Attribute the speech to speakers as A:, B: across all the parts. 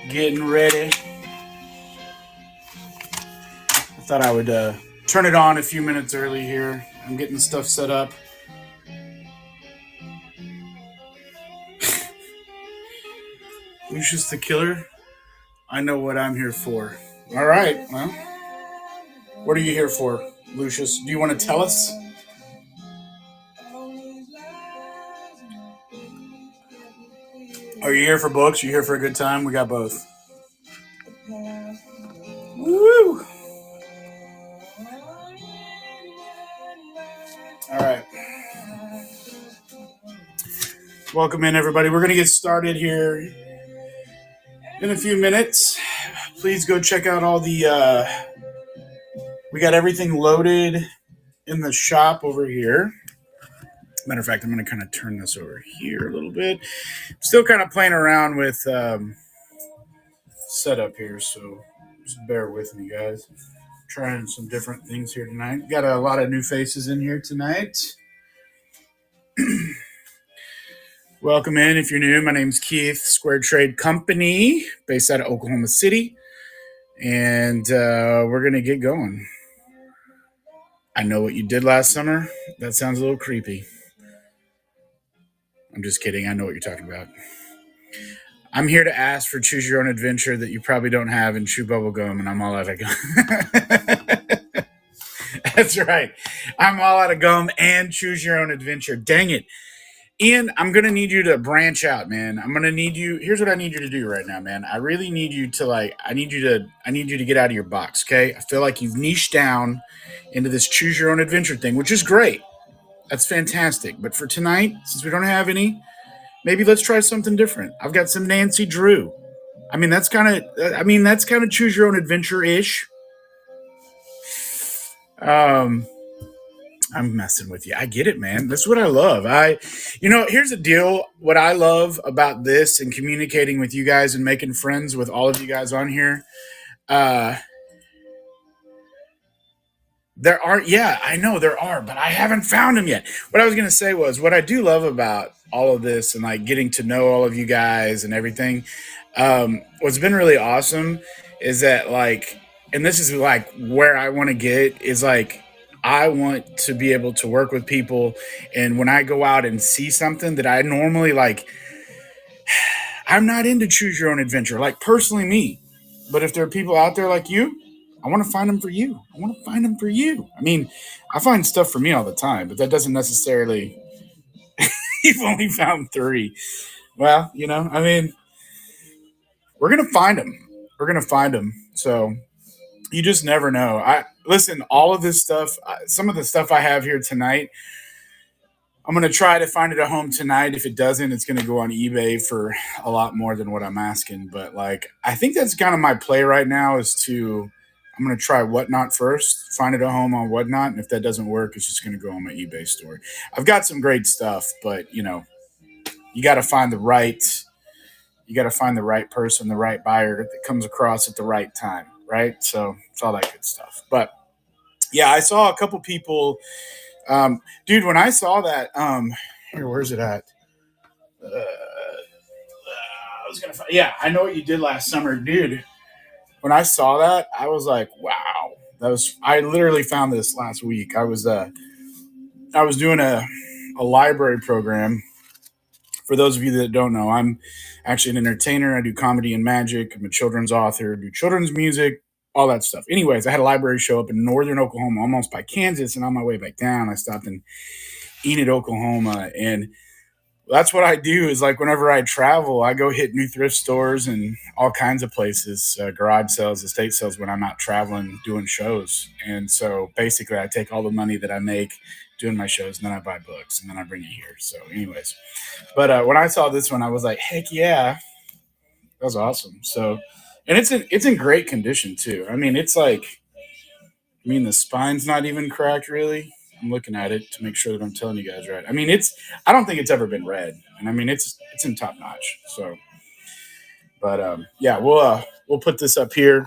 A: Getting ready. I thought I would turn it on a few minutes early here. I'm getting stuff set up. Lucius the Killer. I know what I'm here for. All right. Well, what are you here for, Lucius? Do you want to tell us? Are you here for books? Are you here for a good time? We got both. Woo! All right. Welcome in, everybody. We're going to get started here in a few minutes. Please go check out all the... we got everything loaded in the shop over here. Matter of fact, I'm going to kind of turn this over here a little bit. Still kind of playing around with setup here, so just bear with me, guys. Trying some different things here tonight. Got a lot of new faces in here tonight. Welcome in if you're new. My name's Keith, Square Trade Company, based out of Oklahoma City. And we're going to get going. I know what you did last summer. That sounds a little creepy. I'm just kidding. I know what you're talking about. I'm here to ask for choose your own adventure that you probably don't have and chew bubble gum, and I'm all out of gum. That's right. I'm all out of gum and choose your own adventure. Dang it. Ian, I'm going to need you to branch out, man. I'm going to need you. Here's what I need you to do right now, man. I really need you to I need you to get out of your box. Okay. I feel like you've niched down into this choose your own adventure thing, which is great. That's fantastic. But for tonight, since we don't have any, maybe let's try something different. I've got some Nancy Drew. That's kind of choose your own adventure-ish. I'm messing with you. I get it, man. That's what I love. Here's the deal. What I love about this and communicating with you guys and making friends with all of you guys on here, there are, I know there are, but I haven't found them yet. What I was going to say was what I do love about all of this and like getting to know all of you guys and everything. What's been really awesome is that and this is like where I want to get is I want to be able to work with people. And when I go out and see something that I normally I'm not into choose your own adventure, personally me. But if there are people out there like you, I want to find them for you. I find stuff for me all the time, but that doesn't necessarily, you've only found 3. Well, we're going to find them. So you just never know. Listen, all of this stuff, some of the stuff I have here tonight, I'm going to try to find it at home tonight. If it doesn't, it's going to go on eBay for a lot more than what I'm asking. But I think that's kind of my play right now I'm going to try Whatnot first, find it at home on Whatnot. And if that doesn't work, it's just going to go on my eBay store. I've got some great stuff, but you got to find the right person, the right buyer that comes across at the right time. Right. So it's all that good stuff. But yeah, I saw a couple people, dude, when I saw that, where's it at? I know what you did last summer, dude. When I saw that, I was like, wow, I literally found this last week. I was doing a library program. For those of you that don't know, I'm actually an entertainer. I do comedy and magic. I'm a children's author, do children's music, all that stuff. Anyways, I had a library show up in northern Oklahoma, almost by Kansas, and on my way back down, I stopped in Enid, Oklahoma, and that's what I do is whenever I travel, I go hit new thrift stores and all kinds of places, garage sales, estate sales when I'm out traveling, doing shows. And so basically I take all the money that I make doing my shows and then I buy books and then I bring it here. So anyways, but when I saw this one, I was like, heck yeah, that was awesome. So, and it's in great condition too. The spine's not even cracked really. I'm looking at it to make sure that I'm telling you guys right. I don't think it's ever been read, and it's in top notch. So, but we'll put this up here.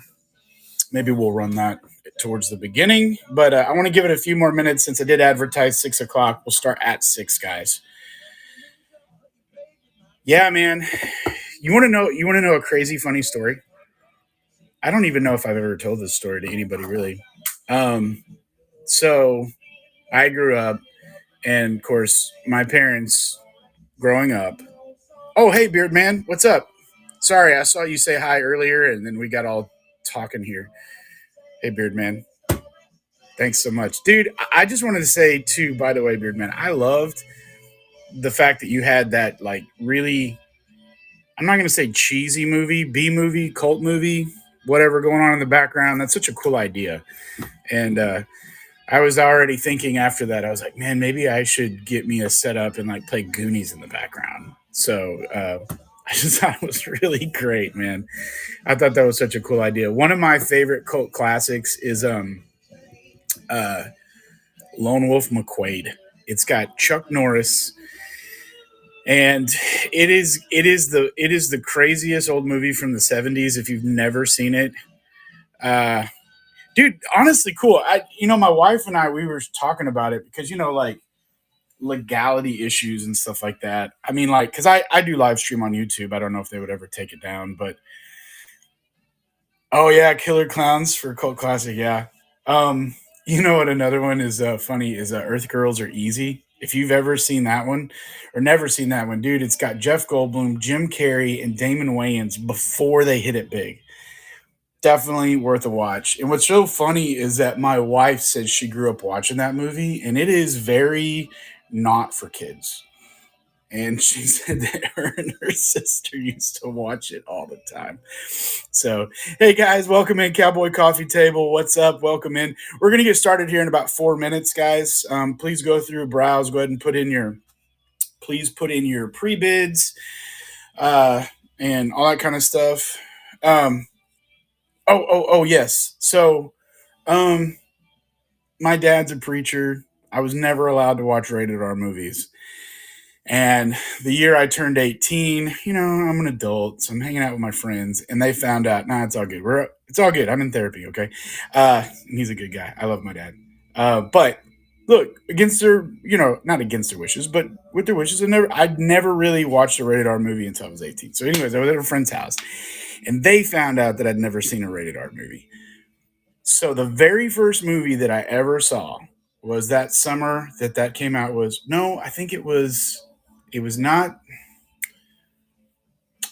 A: Maybe we'll run that towards the beginning, but I want to give it a few more minutes since I did advertise 6:00. We'll start at 6, guys. Yeah, man. You want to know? You want to know a crazy funny story? I don't even know if I've ever told this story to anybody really. Um, so I grew up, and of course, my parents growing up. Oh, hey, Beard Man, what's up? Sorry, I saw you say hi earlier, and then we got all talking here. Hey, Beard Man, thanks so much, dude. I just wanted to say too. By the way, Beard Man, I loved the fact that you had that like really. I'm not going to say cheesy movie, B movie, cult movie, whatever going on in the background. That's such a cool idea, and I was already thinking after that, I was like, man, maybe I should get me a setup and like play Goonies in the background. So I just thought it was really great, man. I thought that was such a cool idea. One of my favorite cult classics is uh, Lone Wolf McQuade. It's got Chuck Norris, and it is the craziest old movie from the '70s. If you've never seen it, uh, dude, honestly, cool. My wife and I, we were talking about it because like legality issues and stuff like that. I mean, like, because I do live stream on YouTube. I don't know if they would ever take it down, but oh yeah, Killer Clowns for Cult Classic. Yeah. You know what? Another one is funny is Earth Girls Are Easy. If you've ever seen that one or never seen that one, dude, it's got Jeff Goldblum, Jim Carrey, and Damon Wayans before they hit it big. Definitely worth a watch. And what's so funny is that my wife says she grew up watching that movie, and it is very not for kids. And she said that her and her sister used to watch it all the time. So, hey guys, welcome in Cowboy Coffee Table. What's up? Welcome in. We're gonna get started here in about 4 minutes, guys. Please go through, browse, go ahead and please put in your pre bids uh, and all that kind of stuff. Um, oh, yes. So, um, my dad's a preacher. I was never allowed to watch rated R movies. And the year I turned 18, I'm an adult, so I'm hanging out with my friends, and they found out, nah, it's all good. It's all good. I'm in therapy, okay? He's a good guy. I love my dad. But look, against their, not against their wishes, but with their wishes, I'd never really watched a rated R movie until I was 18. So, anyways, I was at a friend's house, and they found out that I'd never seen a rated R movie. So the very first movie that I ever saw was that summer that came out. I think it was not.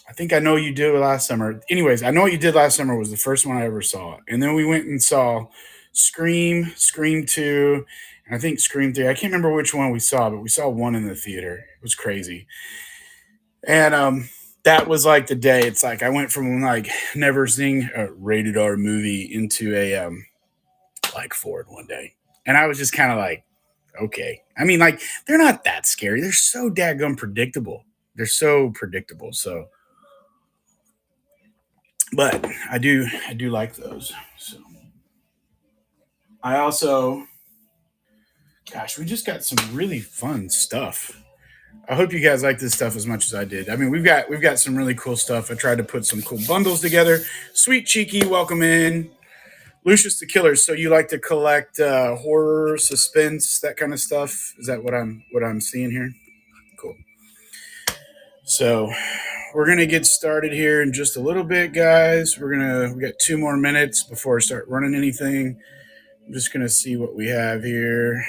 A: I think I know you did it last summer. Anyways, I know what you did last summer was the first one I ever saw, and then we went and saw Scream, Scream 2, and I think Scream 3. I can't remember which one we saw, but we saw one in the theater. It was crazy, and that was like the day. It's like I went from like never seeing a rated R movie into a like Ford one day, and I was just kind of like, okay. I mean, like they're not that scary. They're so daggone predictable. They're so predictable. So, but I do like those. So I also, gosh, we just got some really fun stuff. I hope you guys like this stuff as much as I did. I mean, we've got some really cool stuff. I tried to put some cool bundles together. Sweet Cheeky, welcome in. Lucius the Killer. So you like to collect horror, suspense, that kind of stuff? Is that what I'm seeing here? Cool. So we're gonna get started here in just a little bit, guys. We got 2 more minutes before I start running anything. I'm just gonna see what we have here.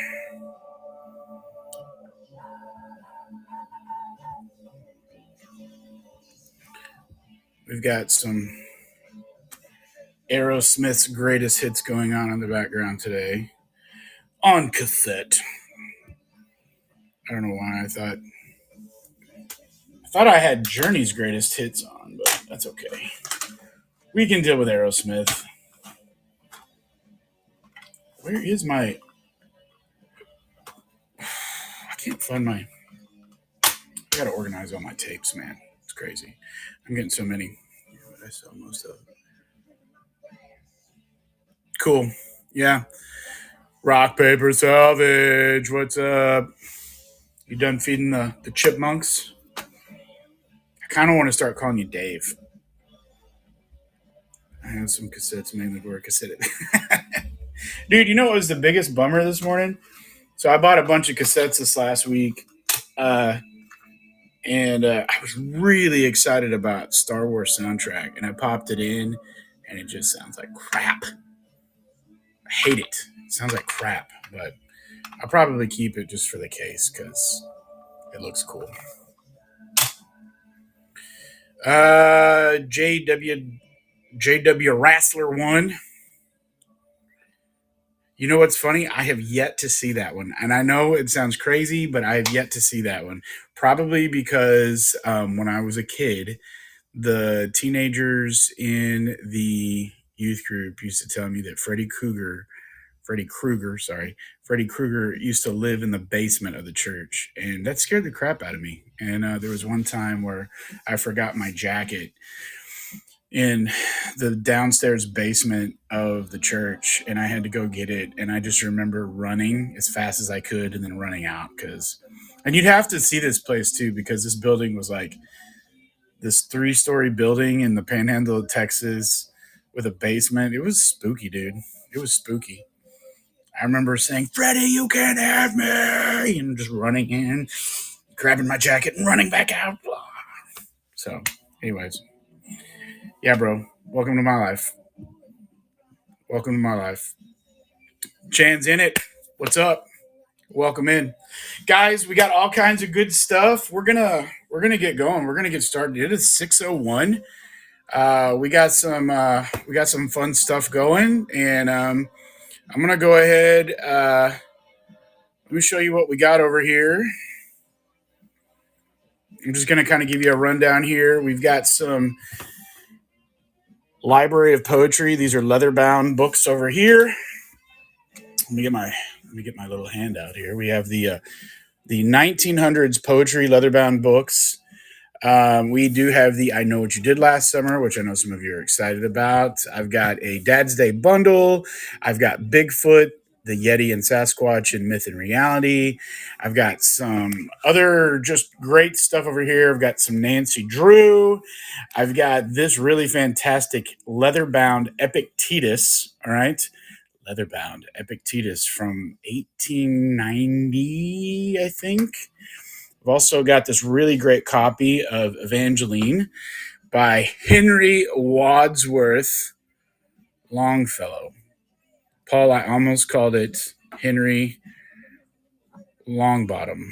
A: We've got some Aerosmith's greatest hits going on in the background today on cassette. I don't know why I thought I had Journey's greatest hits on, but that's okay. We can deal with Aerosmith. Where is my? I can't find my. I gotta organize all my tapes, man. It's crazy. I'm getting so many. I sell most of them. Cool. Yeah. Rock, paper, salvage. What's up? You done feeding the chipmunks? I kind of want to start calling you Dave. I have some cassettes mainly where cassette. Dude, you know what was the biggest bummer this morning? So I bought a bunch of cassettes this last week. and I was really excited about Star Wars soundtrack, and I popped it in, and it just sounds like crap. I hate it. It sounds like crap, but I'll probably keep it just for the case because it looks cool. JW Wrestler 1. You know what's funny? I have yet to see that one. And I know it sounds crazy, but I have yet to see that one. Probably because when I was a kid, the teenagers in the youth group used to tell me that Freddy Krueger used to live in the basement of the church. And that scared the crap out of me. And there was one time where I forgot my jacket in the downstairs basement of the church, and I had to go get it, and I just remember running as fast as I could and then running out and you'd have to see this place too, because this building was like this 3-story building in the panhandle of Texas with a basement. It was spooky, dude. It was spooky. I remember saying, "Freddie, you can't have me," and just running in, grabbing my jacket and running back out. So anyways, yeah, bro. Welcome to my life. Welcome to my life. Chan's in it. What's up? Welcome in. Guys, we got all kinds of good stuff. We're gonna get going. We're gonna get started. It is 6:01. We got some fun stuff going, and I'm gonna go ahead. Let me show you what we got over here. I'm just gonna kind of give you a rundown here. We've got some library of poetry. These are leather-bound books over here. Let me get my little handout here. We have the 1900s poetry leather-bound books. We do have the I Know What You Did Last Summer, which I know some of you are excited about. I've got a Dad's Day bundle. I've got Bigfoot, the Yeti and Sasquatch in Myth and Reality. I've got some other just great stuff over here. I've got some Nancy Drew. I've got this really fantastic leather-bound Epictetus, all right? Leather-bound Epictetus from 1890, I think. I've also got this really great copy of Evangeline by Henry Wadsworth Longfellow. Paul, I almost called it Henry Longbottom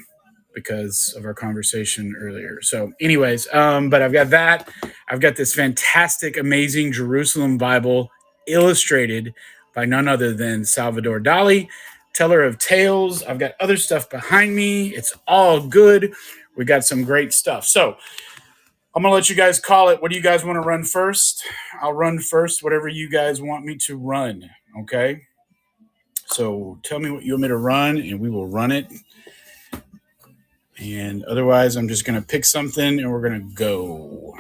A: because of our conversation earlier. So anyways, but I've got that. I've got this fantastic, amazing Jerusalem Bible illustrated by none other than Salvador Dali, teller of tales. I've got other stuff behind me. It's all good. We got some great stuff. So I'm going to let you guys call it. What do you guys want to run first? I'll run first, whatever you guys want me to run. Okay. So tell me what you want me to run and we will run it. And otherwise, I'm just going to pick something and we're going to go.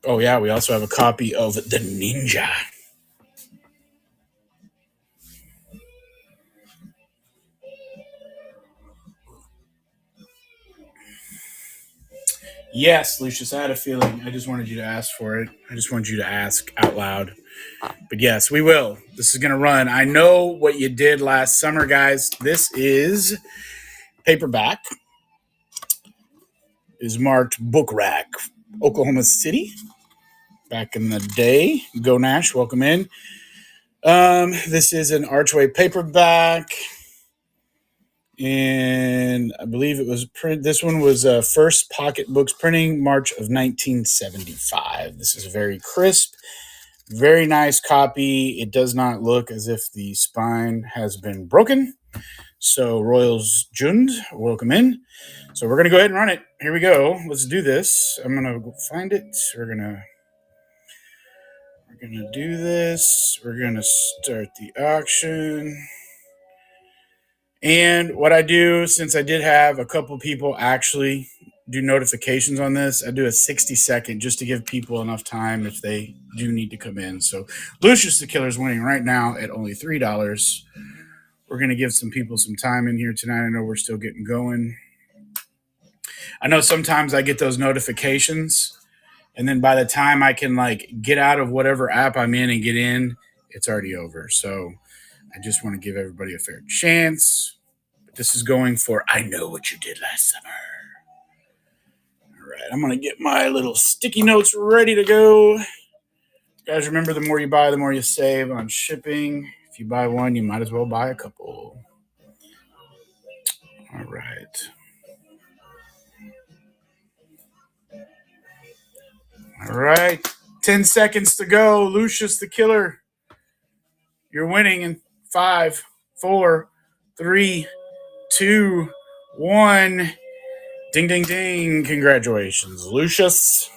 A: Oh, yeah. We also have a copy of The Ninja. Yes, Lucius, I had a feeling. I just wanted you to ask for it. I just wanted you to ask out loud. But yes, we will. This is going to run. I Know What You Did Last Summer, guys. This is paperback. Is marked Book Rack, Oklahoma City. Back in the day. Go Nash, welcome in. This is an Archway paperback. And I believe it was this one was First Pocket Books printing, March of 1975. This is a very crisp, very nice copy. It does not look as if the spine has been broken. So Royals Jund, welcome in. So we're going to go ahead and run it. Here we go. Let's do this. I'm going to find it. We're going to do this. We're going to start the auction. And what I do, since I did have a couple people actually do notifications on this, I do a 60-second just to give people enough time if they do need to come in. So Lucius the Killer is winning right now at only $3. We're going to give some people some time in here tonight. I know we're still getting going. I know sometimes I get those notifications, and then by the time I can get out of whatever app I'm in and get in, it's already over. So I just want to give everybody a fair chance. But this is going for I Know What You Did Last Summer. right, I'm going to get my little sticky notes ready to go. Guys, remember, the more you buy, the more you save on shipping. If you buy one, you might as well buy a couple. All right. All right. 10 seconds to go. Lucius the Killer. You're winning in 5, 4, 3, 2, 1. Ding, ding, ding. Congratulations, Lucius.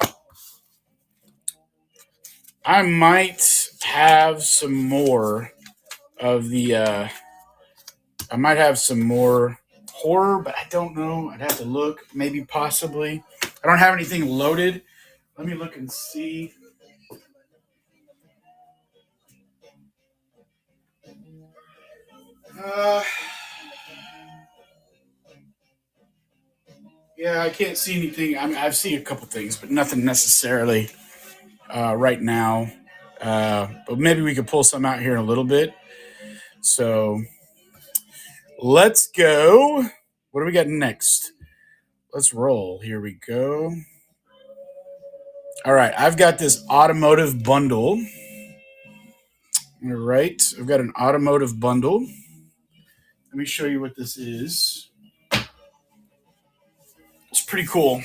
A: I might have some more of the I might have some more horror, but I don't know. I'd have to look. Maybe, possibly. I don't have anything loaded. Let me look and see. Yeah, I can't see anything. I mean, I've seen a couple things, but nothing necessarily right now. But maybe we could pull some out here in a little bit. So let's go. What do we got next? Let's roll. Here we go. All right, I've got this automotive bundle. All right, I've got an automotive bundle. Let me show you what this is. It's pretty cool.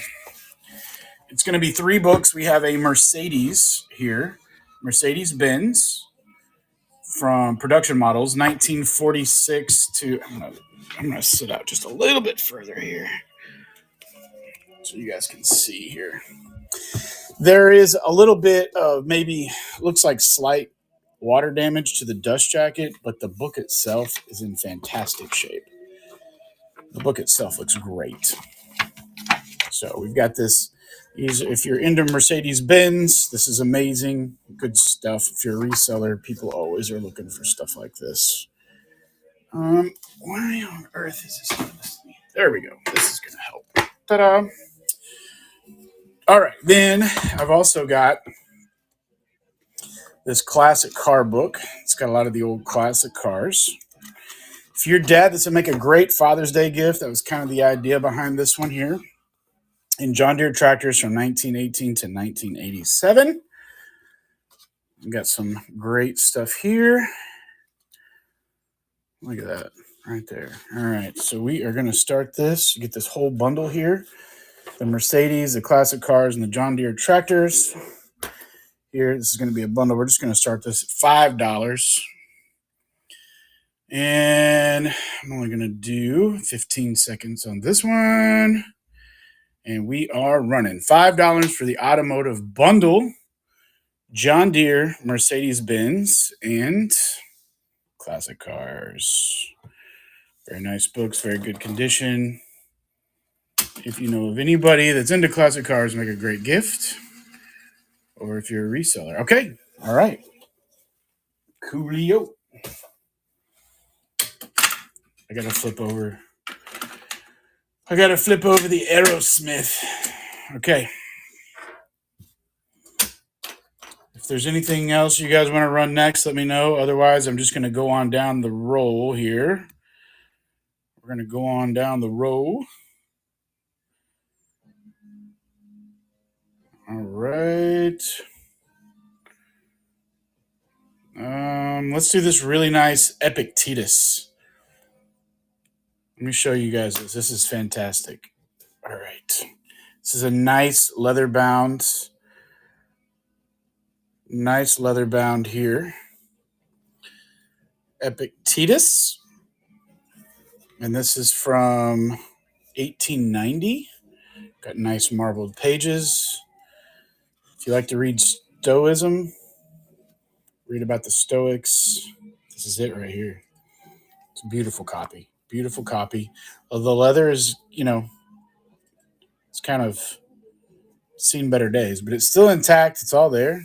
A: It's going to be 3 books. We have a Mercedes here, Mercedes-Benz, from production models, 1946 to. I'm gonna sit out just a little bit further here, so you guys can see here. There is a little bit of maybe looks like slight water damage to the dust jacket, but the book itself is in fantastic shape. The book itself looks great. So we've got this. If you're into Mercedes-Benz, this is amazing. Good stuff. If you're a reseller, people always are looking for stuff like this. Why on earth is this doing this to me? There we go. This is going to help. Ta-da. All right. Then I've also got this classic car book. It's got a lot of the old classic cars. If you're dad, this would make a great Father's Day gift. That was kind of the idea behind this one here. In John Deere tractors from 1918 to 1987. We've got some great stuff here. Look at that right there. All right, so we are going to start this. Get this whole bundle here. The Mercedes, the classic cars, and the John Deere tractors. Here, this is going to be a bundle. We're just going to start this at $5. And I'm only going to do 15 seconds on this one. And we are running $5 for the automotive bundle. John Deere, Mercedes-Benz, and classic cars. Very nice books, very good condition. If you know of anybody that's into classic cars, make a great gift. Or if you're a reseller. Okay, all right. Coolio. I gotta flip over the Aerosmith. Okay. If there's anything else you guys want to run next, let me know. Otherwise, I'm just going to go on down the roll here. We're going to go on down the row. All right. Let's do this really nice Epictetus. Let me show you guys this. This is fantastic. All right. This is a nice leather bound here. Epictetus. And this is from 1890. Got nice marbled pages. If you like to read Stoicism, read about the Stoics, this is it right here. It's a beautiful copy. Beautiful copy. The leather is, it's kind of seen better days, but it's still intact. It's all there.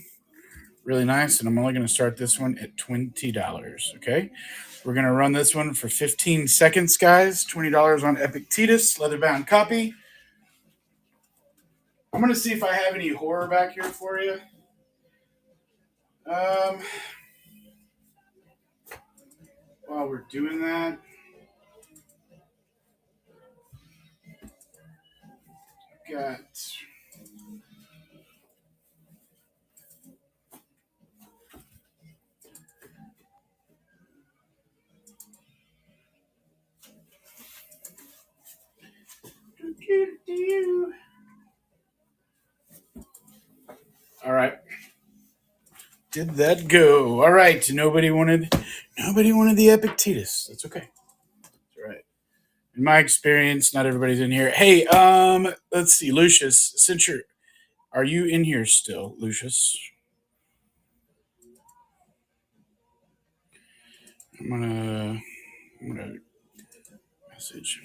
A: Really nice. And I'm only going to start this one at $20. Okay. We're going to run this one for 15 seconds, guys. $20 on Epictetus, leather-bound copy. I'm going to see if I have any horror back here for you. While we're doing that, got All right. Did that go? All right. Nobody wanted the Epictetus. That's okay. That's all right. In my experience, not everybody's in here. Hey, let's see, Lucius, are you in here still, Lucius? I'm gonna message.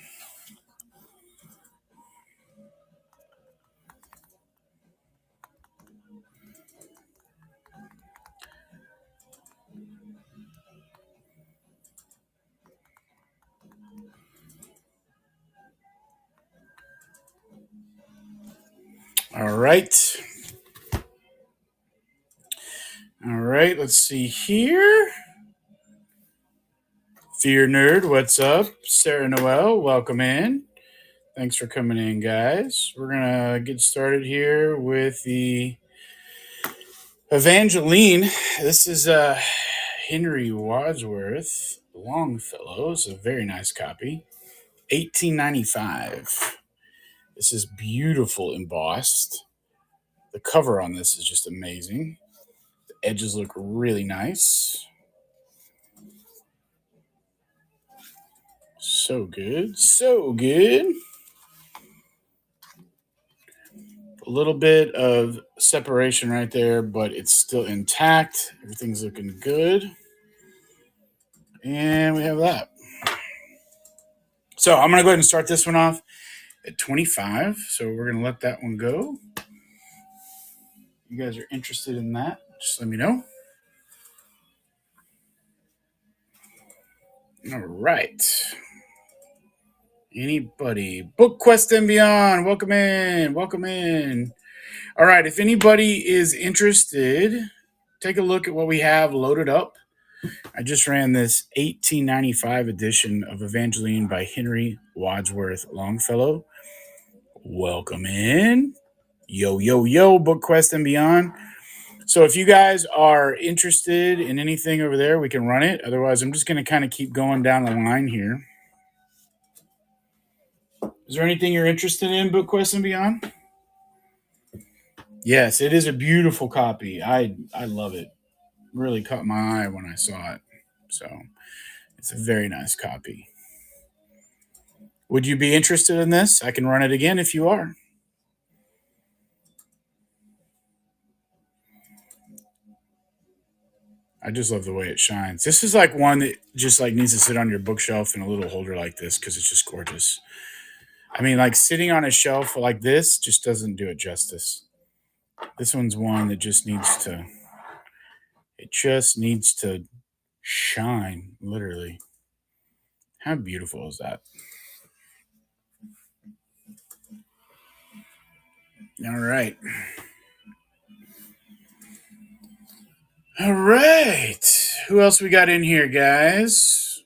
A: All right. All right, let's see here. Fear Nerd, what's up? Sarah Noel, welcome in. Thanks for coming in, guys. We're going to get started here with the Evangeline. This is Henry Wadsworth Longfellow. It's a very nice copy. 1895. This is beautiful embossed. The cover on this is just amazing. The edges look really nice. So good. So good. A little bit of separation right there, but it's still intact. Everything's looking good. And we have that. So I'm going to go ahead and start this one off at 25. So we're going to let that one go. You guys are interested in that, just let me know. All right. Anybody? Book Quest and Beyond. Welcome in. Welcome in. All right. If anybody is interested, take a look at what we have loaded up. I just ran this 1895 edition of Evangeline by Henry Wadsworth Longfellow. Welcome in. Yo, yo, yo, Book Quest and Beyond. So if you guys are interested in anything over there, we can run it. Otherwise, I'm just going to kind of keep going down the line here. Is there anything you're interested in, Book Quest and Beyond? Yes, it is a beautiful copy. I love it. Really caught my eye when I saw it. So it's a very nice copy. Would you be interested in this? I can run it again if you are. I just love the way it shines. This is like one that just like needs to sit on your bookshelf in a little holder like this because it's just gorgeous. I mean, like sitting on a shelf like this just doesn't do it justice. This one's one that just needs to shine, literally. How beautiful is that? All right. All right. Who else we got in here, guys?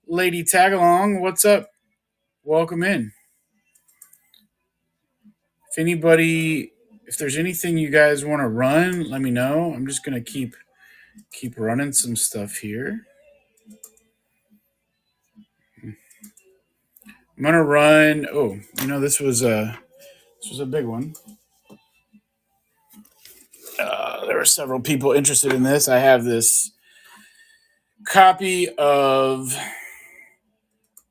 A: Lady Tagalong, what's up? Welcome in. If there's anything you guys want to run, let me know. I'm just going to keep running some stuff here. I'm going to run. Oh, this was a big one. There were several people interested in this. I have this copy of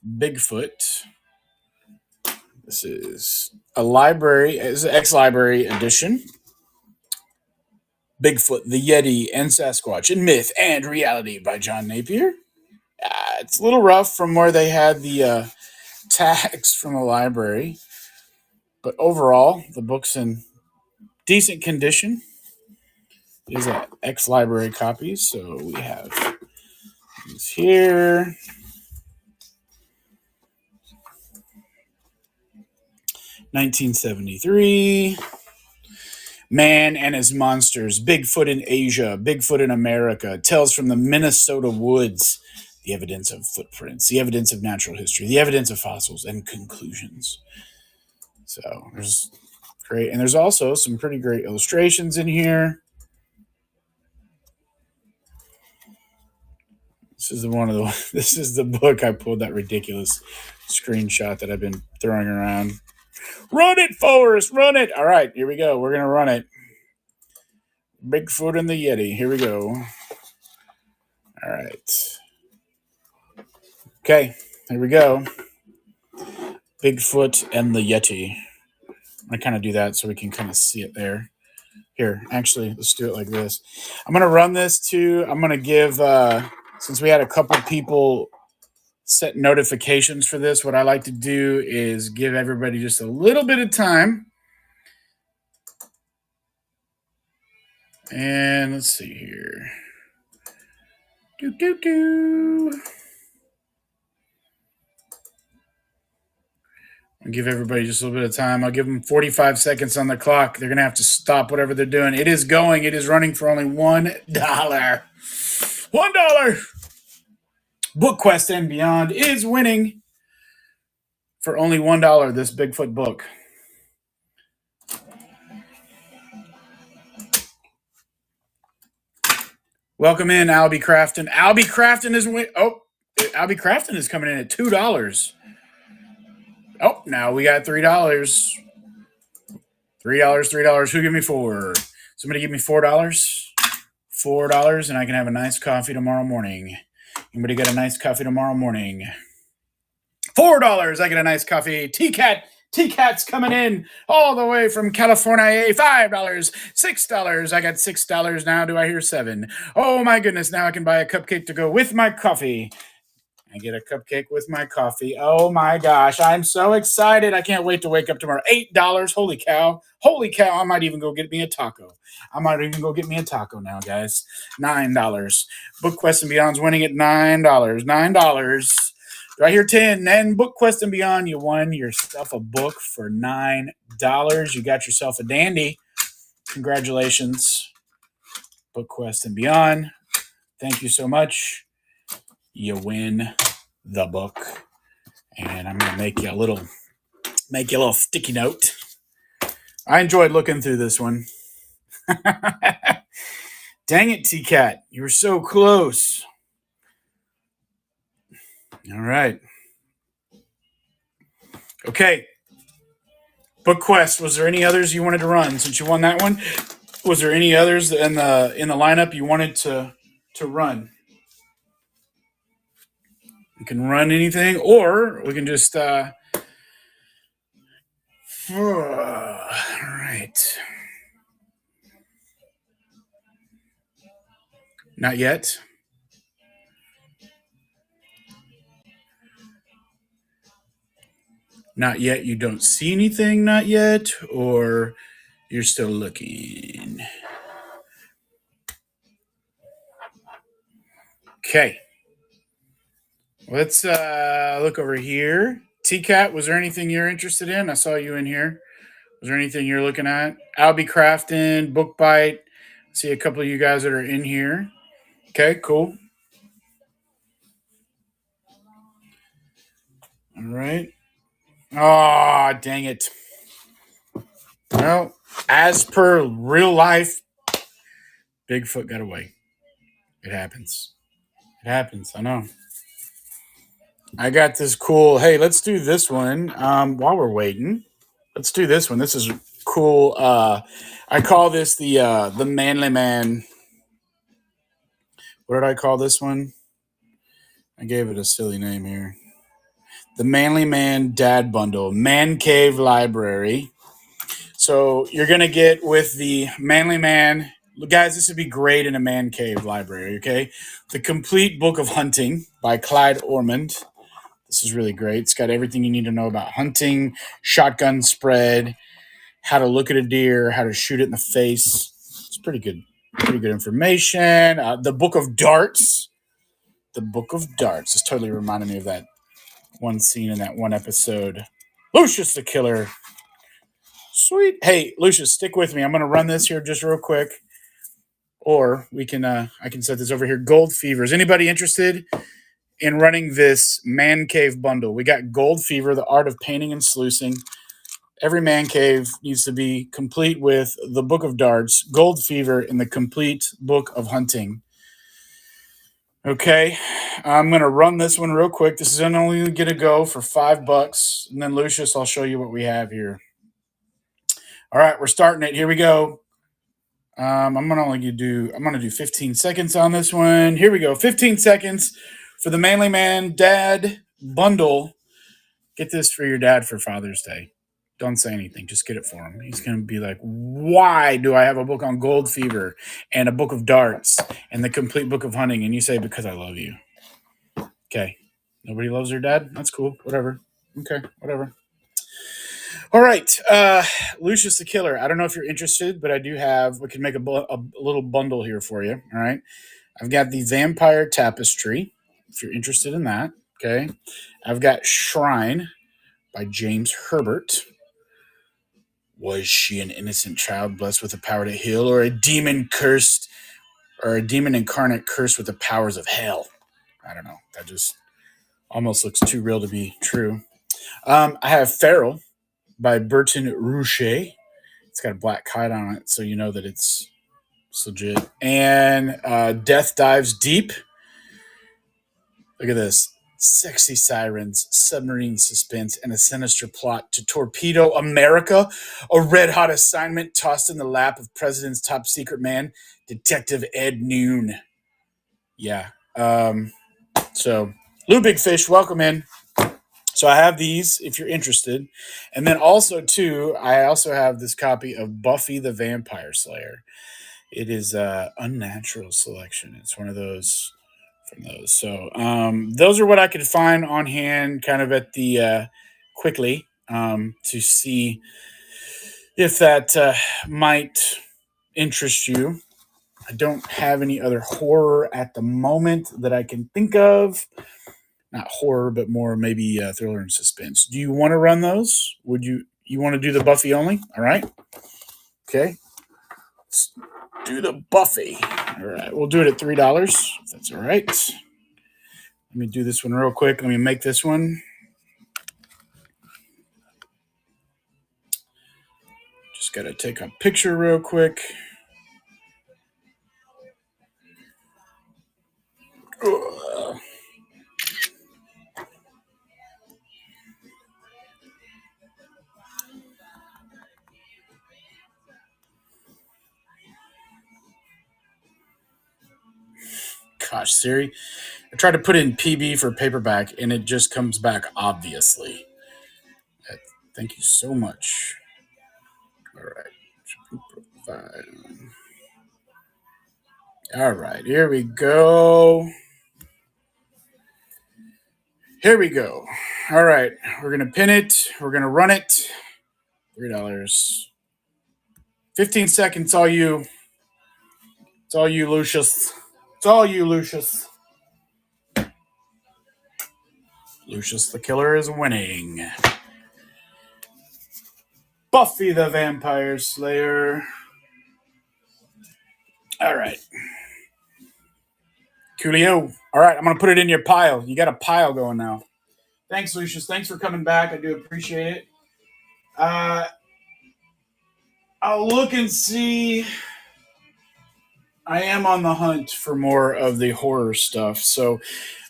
A: Bigfoot. This is it's an ex-library edition. Bigfoot, the Yeti, and Sasquatch in Myth and Reality by John Napier. It's a little rough from where they had the tags from the library, but overall, the book's in decent condition. These are ex-library copies, so we have these here. 1973. Man and His Monsters, Bigfoot in Asia, Bigfoot in America, Tales from the Minnesota Woods, the evidence of footprints, the evidence of natural history, the evidence of fossils, and conclusions. So there's great, and there's also some pretty great illustrations in here. This is the book I pulled that ridiculous screenshot that I've been throwing around. Run it, Forrest. Run it. All right, here we go. We're going to run it. Bigfoot and the Yeti. Here we go. All right. Okay, here we go. Bigfoot and the Yeti. I'm going to kind of do that so we can kind of see it there. Here, actually, let's do it like this. I'm going to run this to, I'm going to give, since we had a couple people set notifications for this, what I like to do is give everybody just a little bit of time. And let's see here. I'll give everybody just a little bit of time. I'll give them 45 seconds on the clock. They're going to have to stop whatever they're doing. It is going. It is running for only $1. $1. BookQuest and Beyond is winning for only $1 this Bigfoot book. Welcome in, Albie Crafton. Albie Crafton is Albie Crafton is coming in at $2. Oh, now we got $3. $3. Who give me $4? Somebody give me $4. $4, and I can have a nice coffee tomorrow morning. Anybody get a nice coffee tomorrow morning? $4. I get a nice coffee. T-Cat's coming in all the way from California. $5. $6. I got $6 now. Do I hear 7? Oh my goodness. Now I can buy a cupcake to go with my coffee. I get a cupcake with my coffee. Oh my gosh. I'm so excited. I can't wait to wake up tomorrow. $8. Holy cow. Holy cow. I might even go get me a taco. Now, guys. $9. BookQuest and Beyond's winning at $9. $9. Do I hear 10? And BookQuest and Beyond, you won yourself a book for $9. You got yourself a dandy. Congratulations, BookQuest and Beyond. Thank you so much. You win the book. And I'm gonna make you a little sticky note. I enjoyed looking through this one. Dang it, T-Cat. You were so close. All right. Okay. BookQuest, was there any others you wanted to run since you won that one? Was there any others in the lineup you wanted to run? We can run anything, or we can just all right. Not yet. Not yet. You don't see anything, not yet, or you're still looking. Okay. Let's look over here. T-Cat, was there anything you're interested in? I saw you in here. Was there anything you're looking at? Albie Crafton, Book Bite. See a couple of you guys that are in here. Okay, cool. All right. Oh, dang it. Well, as per real life, Bigfoot got away. It happens. I know. I got this cool. Hey, let's do this one while we're waiting. Let's do this one. This is cool. I call this the Manly Man. What did I call this one? I gave it a silly name here. The Manly Man Dad Bundle, Man Cave Library. So you're going to get with the Manly Man. Guys, this would be great in a man cave library, okay? The Complete Book of Hunting by Clyde Ormond. This is really great. It's got everything you need to know about hunting, shotgun spread, how to look at a deer, how to shoot it in the face. It's pretty good information. The Book of Darts. The Book of Darts. This totally reminded me of that one scene in that one episode. Lucius the Killer. Sweet. Hey, Lucius, stick with me. I'm going to run this here just real quick. Or we can, I can set this over here. Gold Fever. Is anybody interested in running this man cave bundle? We got Gold Fever, the art of painting and sluicing. Every man cave needs to be complete with the Book of Darts, Gold Fever, and the Complete Book of Hunting. Okay, I'm going to run this one real quick. This is only going to go for $5. And then, Lucius, I'll show you what we have here. All right, we're starting it. Here we go. I'm going to do 15 seconds on this one. Here we go. 15 seconds for the Manly Man Dad Bundle. Get this for your dad for Father's Day. Don't say anything. Just get it for him. He's going to be like, why do I have a book on gold fever and a book of darts and the complete book of hunting? And you say, because I love you. Okay. Nobody loves their dad? That's cool. Whatever. Okay. Whatever. All right. Lucius the Killer. I don't know if you're interested, but we can make a little bundle here for you. All right. I've got the Vampire Tapestry, if you're interested in that. Okay. I've got Shrine by James Herbert. Was she an innocent child blessed with the power to heal, or a demon incarnate cursed with the powers of hell? I don't know. That just almost looks too real to be true. I have Feral by Burton Rouchet. It's got a black kite on it, so you know that it's legit. And Death Dives Deep. Look at this. Sexy sirens, submarine suspense, and a sinister plot to torpedo America. A red-hot assignment tossed in the lap of President's top secret man, Detective Ed Noon. Yeah. So, Lou Big Fish, welcome in. So I have these if you're interested. And then also, too, I also have this copy of Buffy the Vampire Slayer. It is an unnatural selection. It's one of those from those. So those are what I could find on hand kind of at the quickly to see if that might interest you. I don't have any other horror at the moment that I can think of. Not horror, but more maybe thriller and suspense. Do you want to run those? Would you want to do the Buffy only? All right. Okay. Let's do the Buffy. All right. We'll do it at $3, if that's all right. Let me do this one real quick. Let me make this one. Just got to take a picture real quick. Ugh. Gosh, Siri. I tried to put in PB for paperback, and it just comes back obviously. Thank you so much. All right. All right, here we go. Here we go. All right, we're going to pin it. We're going to run it. $3. 15 seconds, all you. It's all you, Lucius. It's all you, Lucius. Lucius the Killer is winning. Buffy the Vampire Slayer. All right. Coolio. All right, I'm going to put it in your pile. You got a pile going now. Thanks, Lucius. Thanks for coming back. I do appreciate it. I'll look and see. I am on the hunt for more of the horror stuff. So,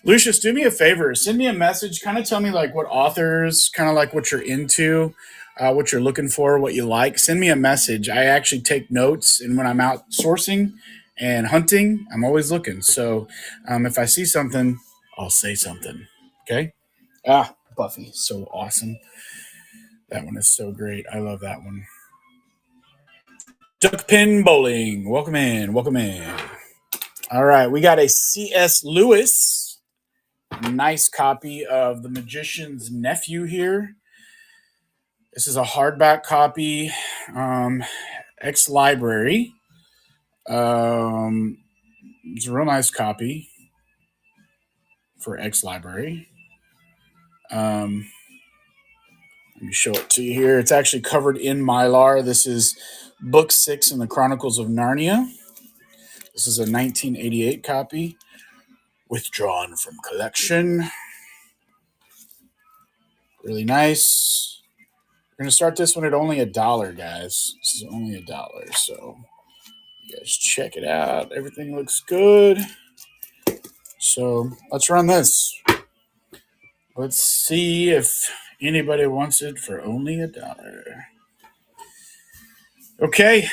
A: Lucius, do me a favor. Send me a message. Kind of tell me like what authors, kind of like what you're into, what you're looking for, what you like. Send me a message. I actually take notes, and when I'm out sourcing and hunting, I'm always looking. So, if I see something, I'll say something. Okay? Buffy, so awesome. That one is so great. I love that one. Duckpin Bowling. Welcome in. Welcome in. All right. We got a C.S. Lewis. Nice copy of The Magician's Nephew here. This is a hardback copy. Ex-library. It's a real nice copy for ex-library. Let me show it to you here. It's actually covered in Mylar. This is Book 6 in the Chronicles of Narnia. This is a 1988 copy, withdrawn from collection. Really nice. We're going to start this one at only $1, guys. This is only $1, so you guys check it out. Everything looks good. So let's run this. Let's see if anybody wants it for only $1. Okay.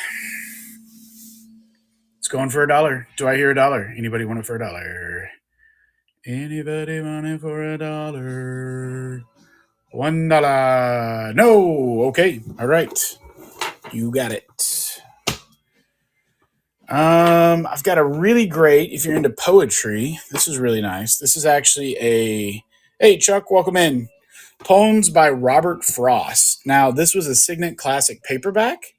A: It's going for $1. Do I hear $1? Anybody want it for $1? Anybody want it for $1? $1. No. Okay. All right. You got it. I've got a really great, if you're into poetry, this is really nice. This is actually hey, Chuck, welcome in. Poems by Robert Frost. Now, this was a Signet Classic paperback,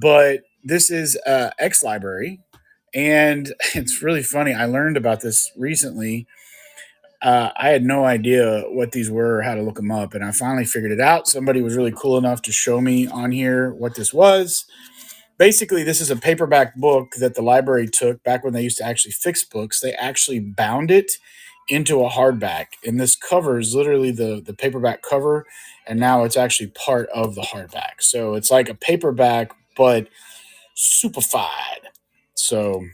A: but this is X Library. And it's really funny. I learned about this recently. I had no idea what these were, or how to look them up, and I finally figured it out. Somebody was really cool enough to show me on here what this was. Basically, this is a paperback book that the library took back when they used to actually fix books. They actually bound it into a hardback, and this cover is literally the paperback cover, and now it's actually part of the hardback. So it's like a paperback, but superfied. So,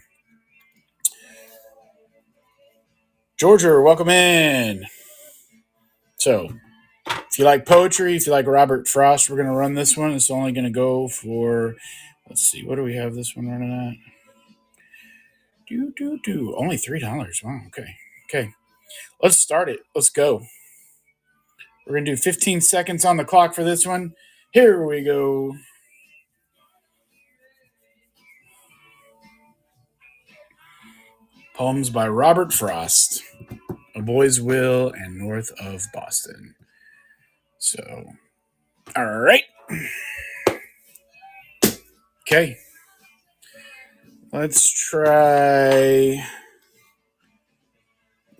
A: Georgia, welcome in. So, if you like poetry, if you like Robert Frost, we're going to run this one. It's only going to go for, let's see, what do we have this one running at? Only $3. Wow, okay. Okay. Let's start it. Let's go. We're going to do 15 seconds on the clock for this one. Here we go. Poems by Robert Frost. A Boy's Will and North of Boston. So, all right. Okay. Let's try.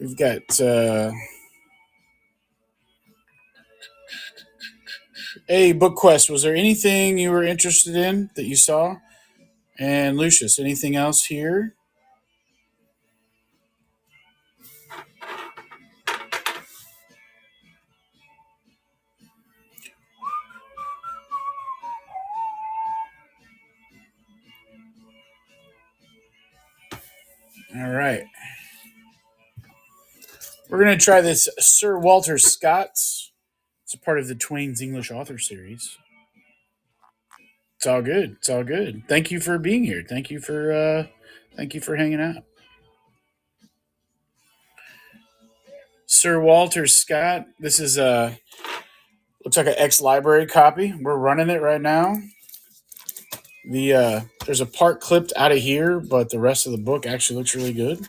A: We've got hey, Book Quest. Was there anything you were interested in that you saw? And Lucius, anything else here? All right. We're going to try this Sir Walter Scott. It's a part of the Twain's English Author Series. It's all good. It's all good. Thank you for being here. Thank you for hanging out. Sir Walter Scott. This is looks like an ex-library copy. We're running it right now. There's a part clipped out of here, but the rest of the book actually looks really good.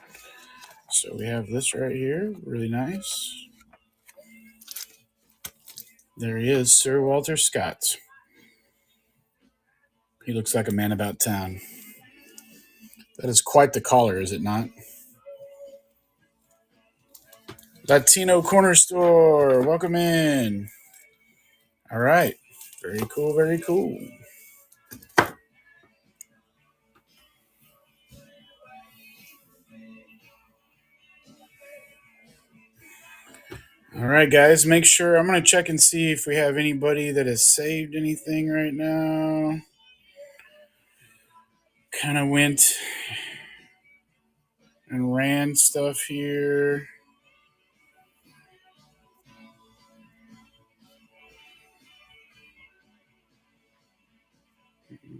A: So we have this right here, really nice. There he is, Sir Walter Scott. He looks like a man about town. That is quite the collar, is it not? Latino Corner Store, welcome in. All right, very cool, very cool. All right, guys, make sure, I'm going to check and see if we have anybody that has saved anything right now. Kind of went and ran stuff here.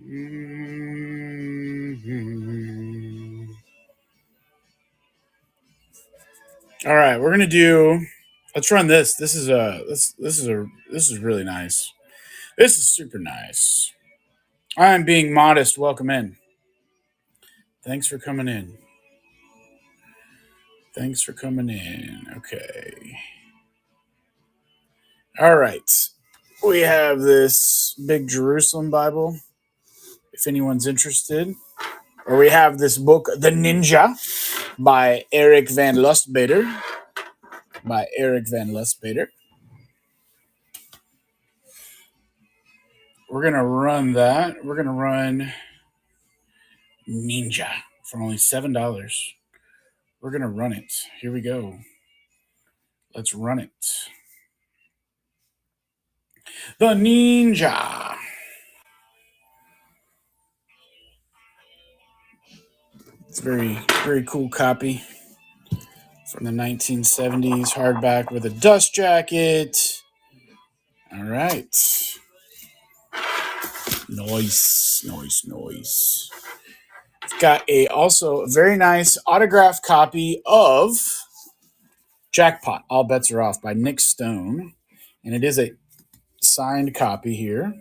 A: Mm-hmm. All right, we're gonna do. Let's run this. This is really nice. This is super nice. I'm being modest. Welcome in. Thanks for coming in. Thanks for coming in. Okay. All right. We have this Big Jerusalem Bible, if anyone's interested. Or we have this book, The Ninja, by Eric Van Lustbader. We're going to run that. We're going to run Ninja for only $7. We're going to run it. Here we go. Let's run it. The Ninja. It's a very, very cool copy. from the 1970s, hardback with a dust jacket. All right. Nice. It's got also a very nice autographed copy of Jackpot, All Bets Are Off by Nick Stone. And it is a signed copy here.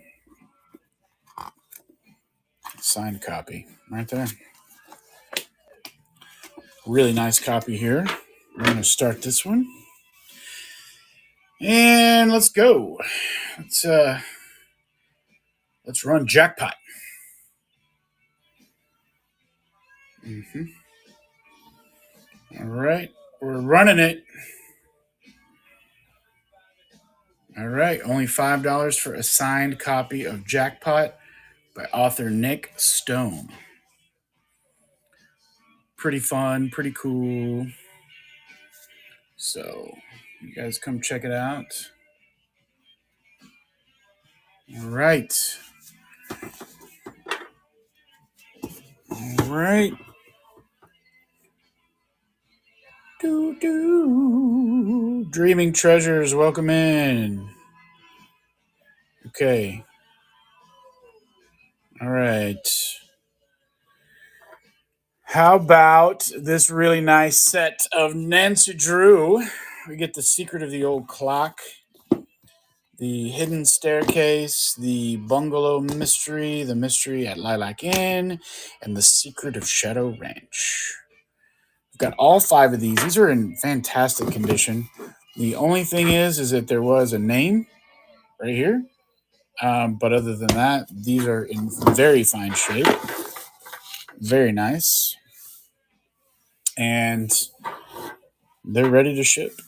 A: Signed copy right there. Really nice copy here. We're going to start this one. And let's go. Let's run Jackpot. All right. We're running it. All right. Only $5 for a signed copy of Jackpot by author Nick Stone. Pretty fun, pretty cool. So, you guys come check it out. All right. All right. Dreaming Treasures, welcome in. Okay. All right. How about this really nice set of Nancy Drew? We get The Secret of the Old Clock, The Hidden Staircase, The Bungalow Mystery, The Mystery at Lilac Inn, and The Secret of Shadow Ranch. We've got all 5 of these. These are in fantastic condition. The only thing is that there was a name right here. But other than that, these are in very fine shape. Very nice. And they're ready to ship.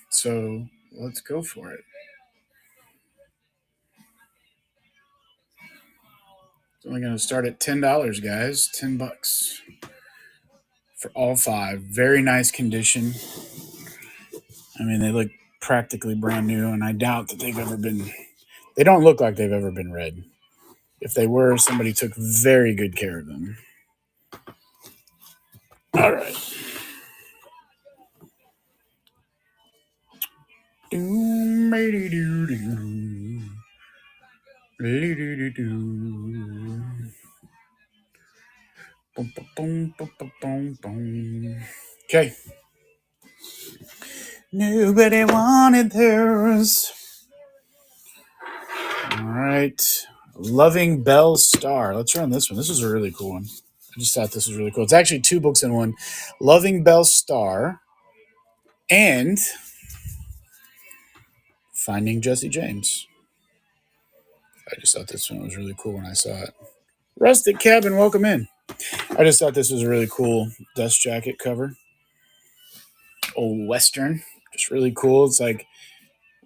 A: So let's go for it. It's only going to start at $10, guys. $10 for all 5. Very nice condition. I mean, they look practically brand new, and I doubt that they've ever been. They don't look like they've ever been read. If they were, somebody took very good care of them. All right. Okay. Nobody wanted theirs. All right. Loving Belle Star. Let's run this one. This is a really cool one. I just thought this was really cool. It's actually 2 books in one. Loving Belle Star and Finding Jesse James. I just thought this one was really cool when I saw it. Rustic Cabin, welcome in. I just thought this was a really cool dust jacket cover. Old Western. Just really cool. It's like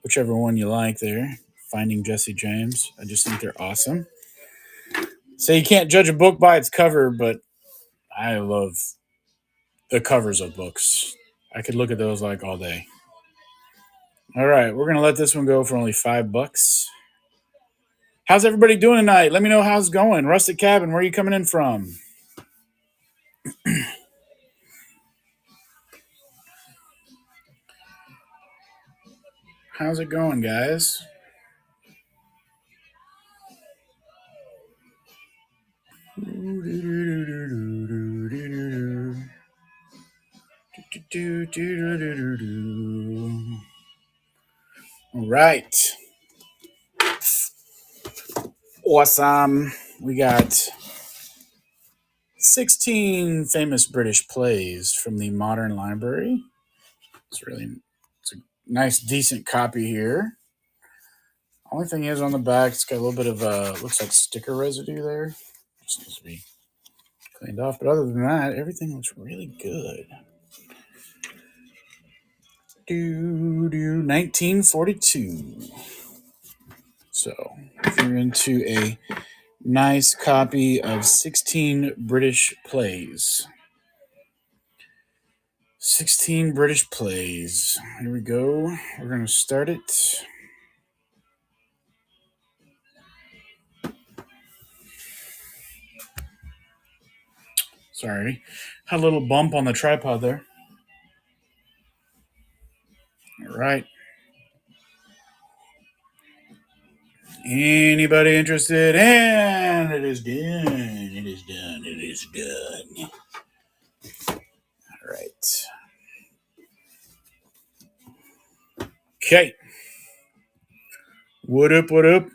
A: whichever one you like there. Finding Jesse James. I just think they're awesome. So you can't judge a book by its cover, but I love the covers of books. I could look at those like all day. All right, we're going to let this one go for only $5. How's everybody doing tonight? Let me know how's it going. Rustic Cabin, where are you coming in from? How's it going, guys? All right. Awesome. We got 16 famous British plays from the Modern Library. It's a nice, decent copy here. Only thing is on the back, it's got a little bit of looks like sticker residue there. Just needs to be cleaned off. But other than that, everything looks really good. 1942. So if you're into a nice copy of 16 British plays. 16 British plays. Here we go. We're going to start it. Sorry. Had a little bump on the tripod there. All right. Anybody interested? And it is done. It is done. It is done. All right. Okay. What up? What up?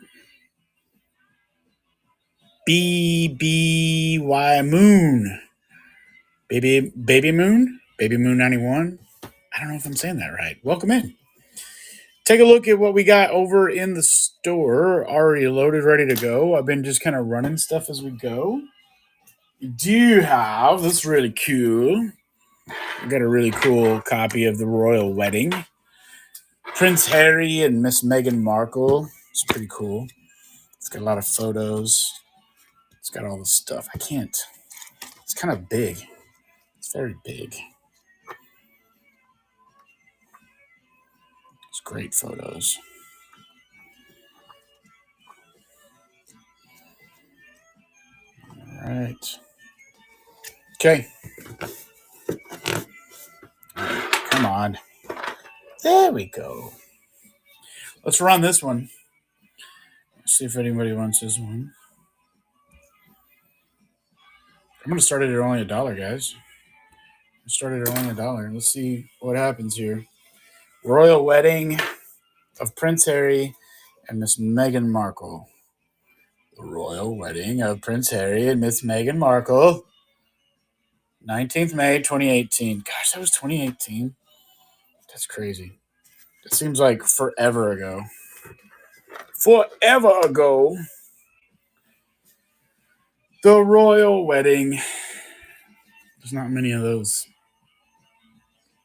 A: BBY Moon. Baby Moon? Baby Moon 91? I don't know if I'm saying that right. Welcome in. Take a look at what we got over in the store. Already loaded, ready to go. I've been just kind of running stuff as we go. We do have, this is really cool. We got a really cool copy of The Royal Wedding. Prince Harry and Miss Meghan Markle. It's pretty cool. It's got a lot of photos. It's got all the stuff. It's kind of big. It's very big. It's great photos. All right. Okay. Come on. There we go. Let's run this one. Let's see if anybody wants this one. I'm going to start it at only $1, guys. Started at only $1. Let's see what happens here. Royal Wedding of Prince Harry and Miss Meghan Markle. The Royal Wedding of Prince Harry and Miss Meghan Markle. 19th May 2018. Gosh, that was 2018. That's crazy. It seems like forever ago. Forever ago. The Royal Wedding. There's not many of those.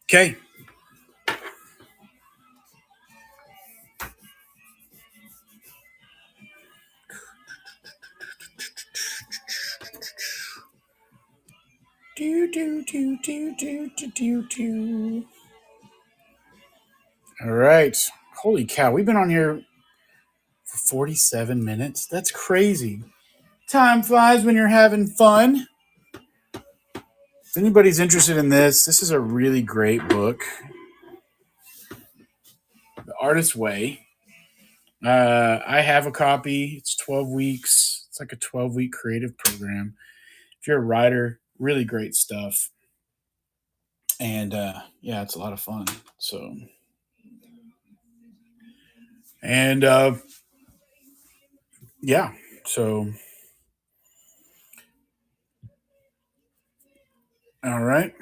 A: Okay. Do. All right. Holy cow. We've been on here for 47 minutes. That's crazy. Time flies when you're having fun. If anybody's interested in this is a really great book. The Artist's Way. I have a copy. It's 12 weeks. It's like a 12-week creative program. If you're a writer, really great stuff. And yeah, it's a lot of fun. So, and yeah, so all right.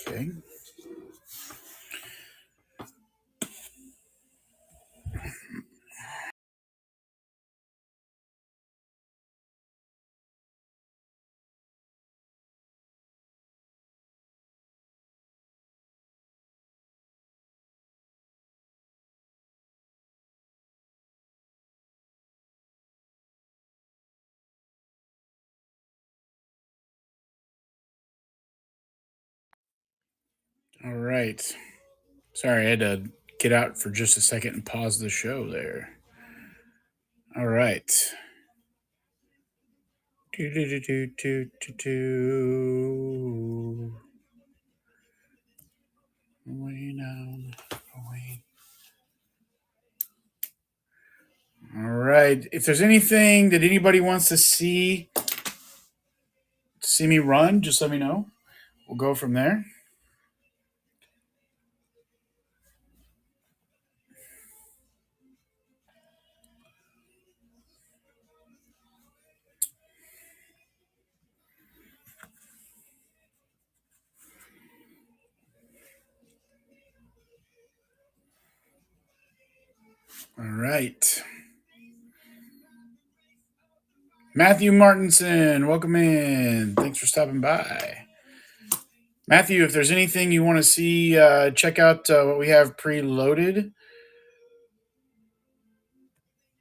A: Okay. All right. Sorry, I had to get out for just a second and pause the show there. All right. Away down. Away. All right. If there's anything that anybody wants to see me run, just let me know. We'll go from there. All right. Matthew Martinson, welcome in. Thanks for stopping by. Matthew, if there's anything you want to see, check out what we have preloaded.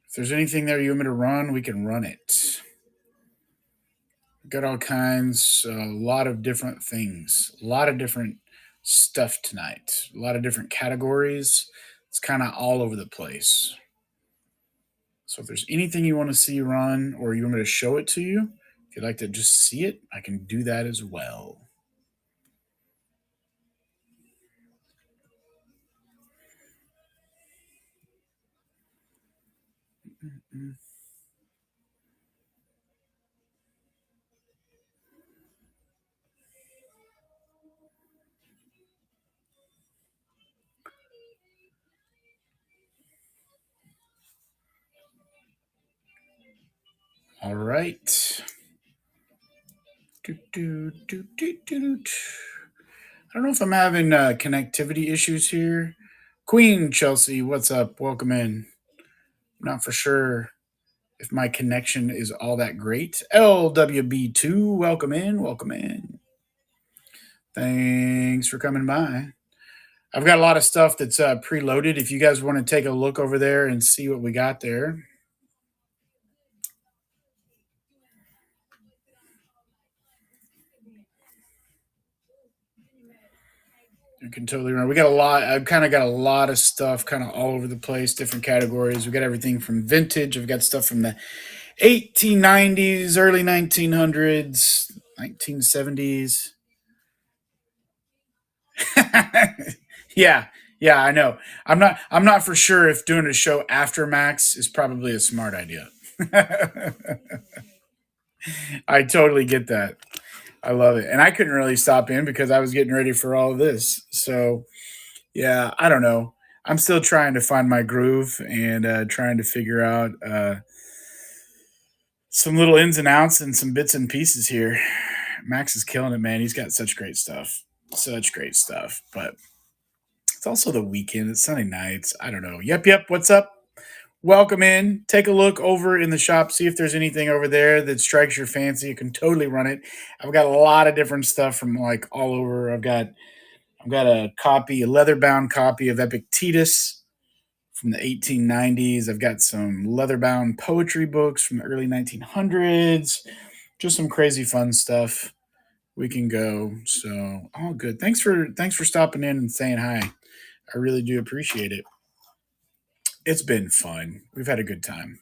A: If there's anything there you want me to run, we can run it. We've got all kinds, a lot of different things, a lot of different stuff tonight, a lot of different categories. It's kind of all over the place. So if there's anything you want to see run or you want me to show it to you, If you'd like to just see it, I can do that as well. All right. I don't know if I'm having connectivity issues here. Queen Chelsea, what's up? Welcome in. I'm not for sure if my connection is all that great. LWB2, welcome in. Welcome in. Thanks for coming by. I've got a lot of stuff that's preloaded. If you guys want to take a look over there and see what we got there. You can totally run. We got a lot. I've kind of got a lot of stuff kind of all over the place, different categories. We got everything from vintage. I've got stuff from the 1890s, early 1900s, 1970s. Yeah, yeah, I know. I'm not for sure if doing a show after Max is probably a smart idea. I totally get that. I love it. And I couldn't really stop in because I was getting ready for all of this. So, yeah, I don't know. I'm still trying to find my groove and trying to figure out some little ins and outs and some bits and pieces here. Max is killing it, man. He's got such great stuff. Such great stuff. But it's also the weekend. It's Sunday nights. I don't know. Yep, yep. What's up? Welcome in. Take a look over in the shop. See if there's anything over there that strikes your fancy. You can totally run it. I've got a lot of different stuff from like all over. I've got a copy, a leather bound copy of Epictetus from the 1890s. I've got some leather bound poetry books from the early 1900s. Just some crazy fun stuff. We can go. So all good. Thanks for stopping in and saying hi. I really do appreciate it. It's been fun. We've had a good time.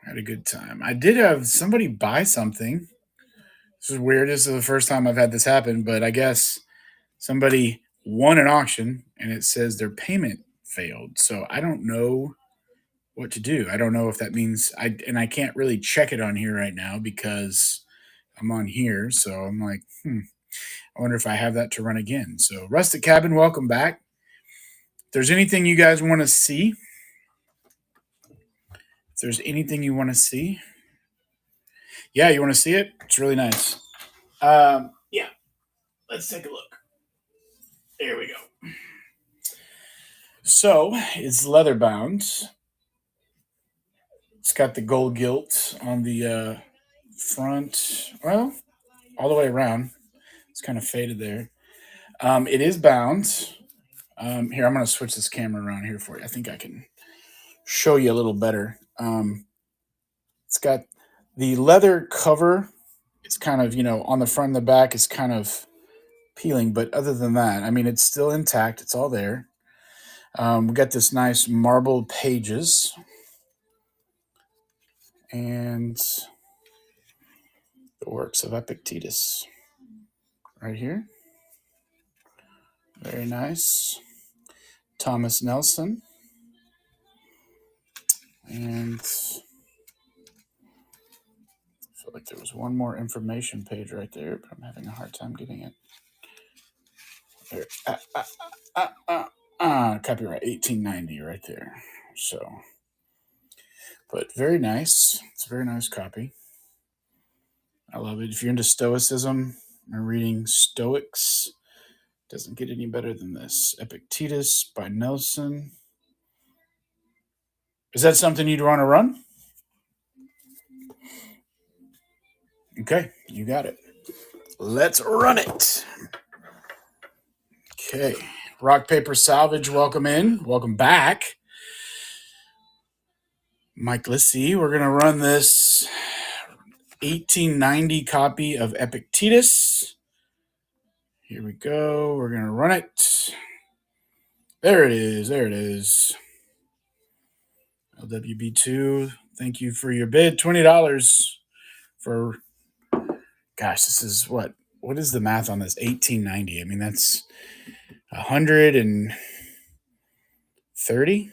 A: Had a good time. I did have somebody buy something. This is weird. This is the first time I've had this happen, but I guess somebody won an auction and it says their payment failed. So I don't know what to do. I don't know if that means I can't really check it on here right now because I'm on here. So I'm like, I wonder if I have that to run again. So Rustic Cabin, welcome back. If there's anything you guys want to see, if there's anything you want to see, yeah, you want to see it? It's really nice. Yeah, let's take a look. There we go. So it's leather bound. It's got the gold gilt on the front. Well, all the way around. It's kind of faded there. It is bound. Here, I'm going to switch this camera around here for you. I think I can show you a little better. It's got the leather cover. It's kind of, on the front and the back, it's kind of peeling. But other than that, I mean, it's still intact. It's all there. We got this nice marble pages. And the works of Epictetus right here. Very nice. Thomas Nelson. And I feel like there was one more information page right there, but I'm having a hard time getting it. There. Copyright 1890 right there. So, but very nice. It's a very nice copy. I love it. If you're into Stoicism and reading Stoics, doesn't get any better than this. Epictetus by Nelson. Is that something you'd want to run? Okay, you got it. Let's run it. Okay. Rock, Paper, Salvage, welcome in. Welcome back. Mike, let's see. We're going to run this 1890 copy of Epictetus. Here we go. We're going to run it. There it is. There it is. LWB2, thank you for your bid. $20. for, gosh, this is what is the math on this? 1890. I mean, that's 130,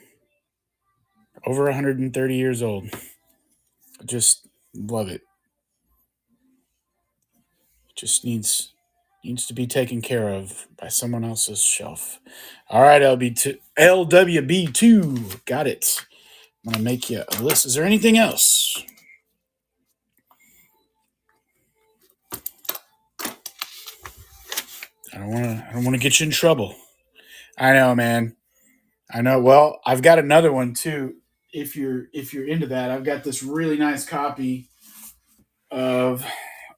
A: over 130 years old. I just love it. Just needs to be taken care of by someone else's shelf. All right, LWB2. Got it. I'm gonna make you a list. Is there anything else? I don't wanna get you in trouble. I know, man. I know. Well, I've got another one too. If you're into that, I've got this really nice copy of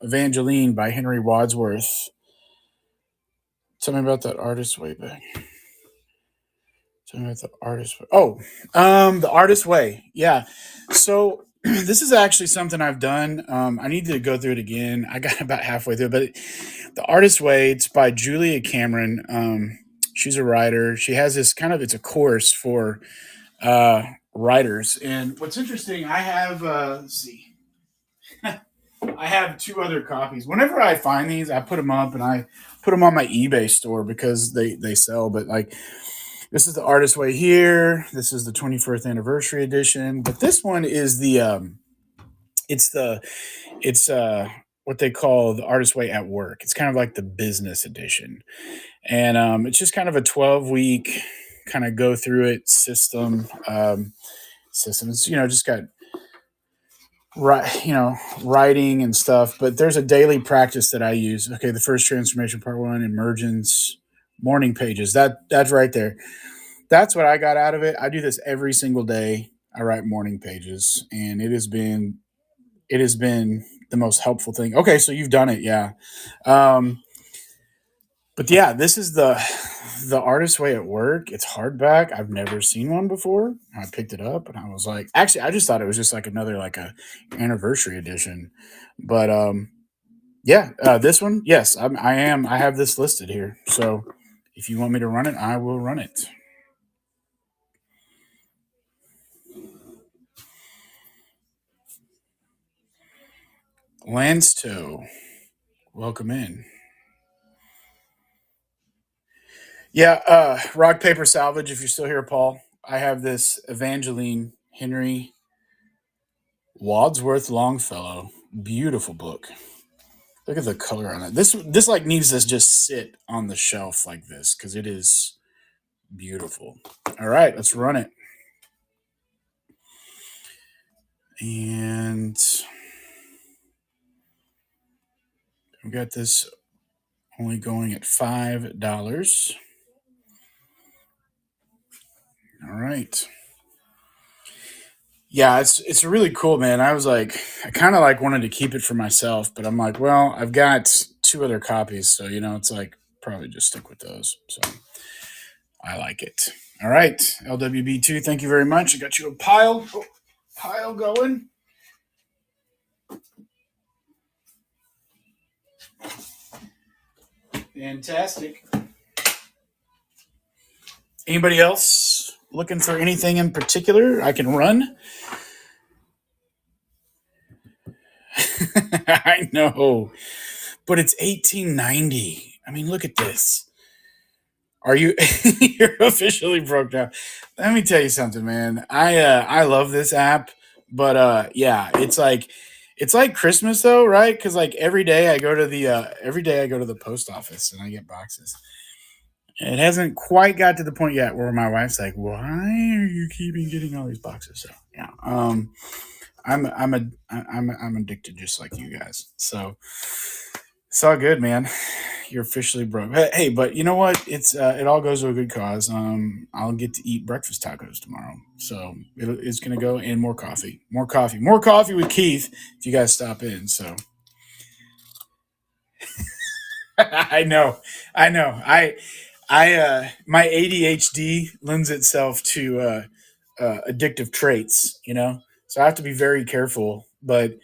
A: Evangeline by Henry Wadsworth. Tell me about that artist way back. Tell me about the artist way. Oh, the artist way. Yeah. So this is actually something I've done. I need to go through it again. I got about halfway through, but the artist way. It's by Julia Cameron. She's a writer. She has this it's a course for writers. And what's interesting, I have let's see. I have two other copies. Whenever I find these, I put them up and I put them on my eBay store because they sell. But like, this is the Artist Way here. This is the 21st anniversary edition. But this one is it's what they call the Artist Way at Work. It's kind of like the business edition, and it's just kind of a 12-week kind of go through it system. It's just got writing and stuff, but there's a daily practice that I use. Okay, the first transformation, part one, emergence, morning pages. That's right there. That's what I got out of it. I do this every single day. I write morning pages, and it has been the most helpful thing. Okay, so you've done it, yeah. Um, but yeah, this is the Artist Way at Work. It's hardback. I've never seen one before. I picked it up and I was like, actually, I just thought it was just like another like a anniversary edition. But yeah, this one, yes, I am. I have this listed here. So if you want me to run it, I will run it. Landstow, welcome in. Yeah, rock paper salvage. If you're still here, Paul, I have this Evangeline Henry Wadsworth Longfellow. Beautiful book. Look at the color on it. This like needs to just sit on the shelf like this because it is beautiful. All right, let's run it. And we got this only going at $5. All right. Yeah, it's really cool, man. I was like, I kind of like wanted to keep it for myself, but I'm like, well, I've got two other copies, so it's like probably just stick with those. So I like it. All right, LWB2, thank you very much. I got you a pile going. Fantastic. Anybody else looking for anything in particular I can run? I know, but it's 1890. I mean, look at this. Are you you're officially broke down? Let me tell you something, man. I love this app, but yeah, it's like Christmas though, right? Because like every day I go to the post office and I get boxes. It hasn't quite got to the point yet where my wife's like, "Why are you keeping getting all these boxes?" So yeah, I'm addicted just like you guys. So it's all good, man. You're officially broke. Hey, but you know what? It all goes to a good cause. I'll get to eat breakfast tacos tomorrow, so it's gonna go, and more coffee with Keith if you guys stop in. So I know, I know. My ADHD lends itself to addictive traits, so I have to be very careful. But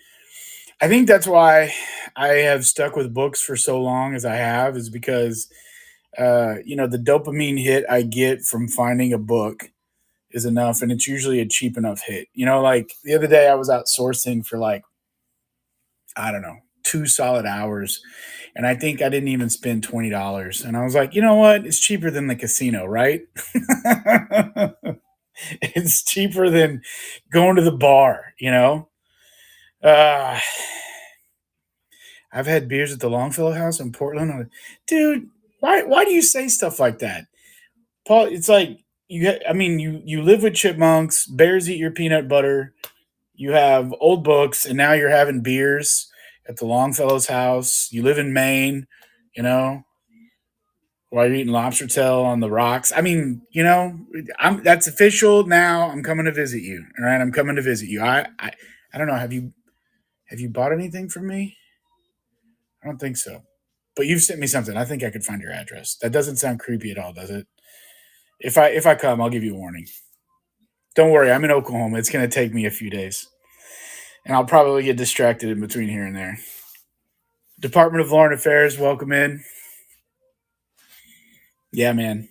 A: I think that's why I have stuck with books for so long as I have, is because the dopamine hit I get from finding a book is enough, and it's usually a cheap enough hit. Like the other day, I was out sourcing for like I don't know, 2 solid hours. And I think I didn't even spend $20. And I was like, you know what? It's cheaper than the casino, right? It's cheaper than going to the bar, you know? Uh, I've had beers at the Longfellow House in Portland. Dude, why do you say stuff like that? Paul, it's like I mean, you live with chipmunks, bears eat your peanut butter, you have old books, and now you're having beers at the Longfellow's house. You live in Maine, you know, while you're eating lobster tail on the rocks. I mean, that's official now. I'm coming to visit you. All right, I'm coming to visit you. I don't know. Have you bought anything from me? I don't think so. But you've sent me something. I think I could find your address. That doesn't sound creepy at all, does it? If I come, I'll give you a warning. Don't worry, I'm in Oklahoma. It's going to take me a few days, and I'll probably get distracted in between here and there. Department of Foreign Affairs, welcome in. Yeah, man.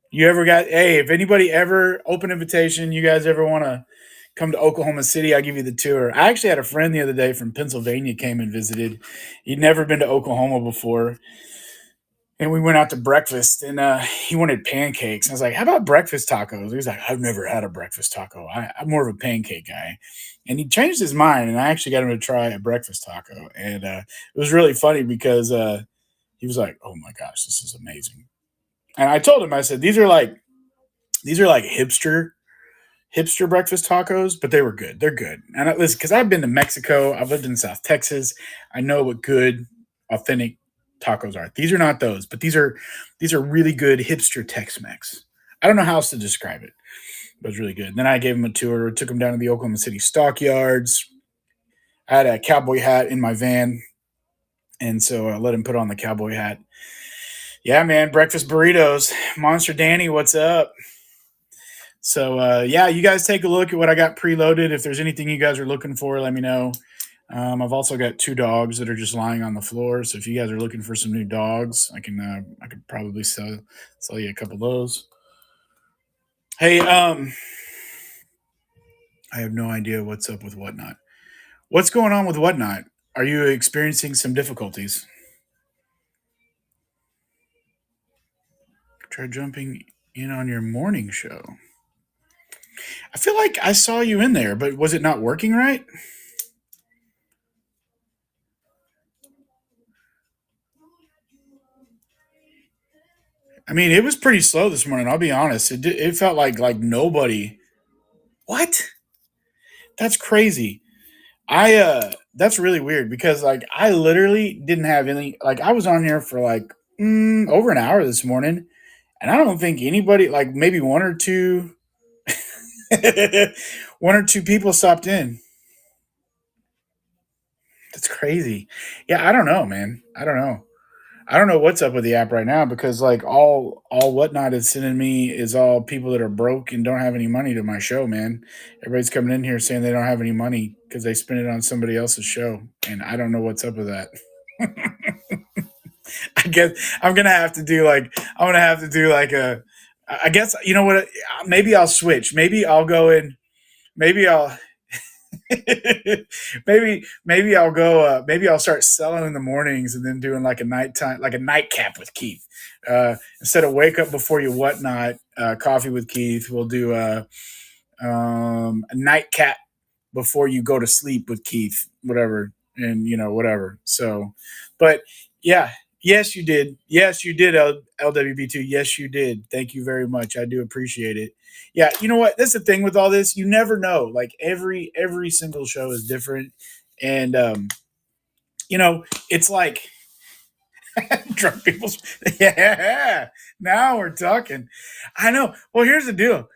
A: You ever got? Hey, if anybody ever open invitation, you guys ever want to come to Oklahoma City? I'll give you the tour. I actually had a friend the other day from Pennsylvania came and visited. He'd never been to Oklahoma before, and we went out to breakfast, and he wanted pancakes. I was like, "How about breakfast tacos?" He was like, "I've never had a breakfast taco. I'm more of a pancake guy." And he changed his mind, and I actually got him to try a breakfast taco, and it was really funny because he was like, "Oh my gosh, this is amazing." And I told him, I said, "These are like hipster breakfast tacos, but they were good. They're good." And listen, because I've been to Mexico, I've lived in South Texas, I know what good, authentic tacos are. These are not those, but these are really good hipster Tex-Mex. I don't know how else to describe it, but it's really good. And then I gave him a tour, took him down to the Oklahoma City stockyards. I had a cowboy hat in my van, and so I let him put on the cowboy hat. Yeah, man, breakfast burritos. Monster Danny, what's up? So yeah, you guys take a look at what I got preloaded. If there's anything you guys are looking for, let me know. I've also got 2 dogs that are just lying on the floor. So if you guys are looking for some new dogs, I could probably sell you a couple of those. Hey, I have no idea what's up with Whatnot. What's going on with Whatnot? Are you experiencing some difficulties? Try jumping in on your morning show. I feel like I saw you in there, but was it not working right? I mean, it was pretty slow this morning. I'll be honest. It felt like nobody. What? That's crazy. That's really weird because like I literally didn't have any. Like I was on here for like over an hour this morning, and I don't think anybody, like maybe one or two people stopped in. That's crazy. Yeah, I don't know, man. I don't know. I don't know what's up with the app right now because like all Whatnot is sending me is all people that are broke and don't have any money to my show, man. Everybody's coming in here saying they don't have any money because they spent it on somebody else's show, and I don't know what's up with that. I guess I'm gonna have to do like a. I guess you know what? Maybe I'll switch. Maybe I'll go in. Maybe I'll maybe I'll go. Maybe I'll start selling in the mornings and then doing like a nighttime, like a nightcap with Keith. Instead of wake up before you whatnot, coffee with Keith. We'll do a nightcap before you go to sleep with Keith. Whatever, and whatever. So, but yeah. Yes, you did. Yes, you did, LWB2. Yes, you did. Thank you very much. I do appreciate it. Yeah, you know what? That's the thing with all this. You never know. Like every single show is different, and it's like drunk people's. Yeah, now we're talking. I know. Well, here's the deal.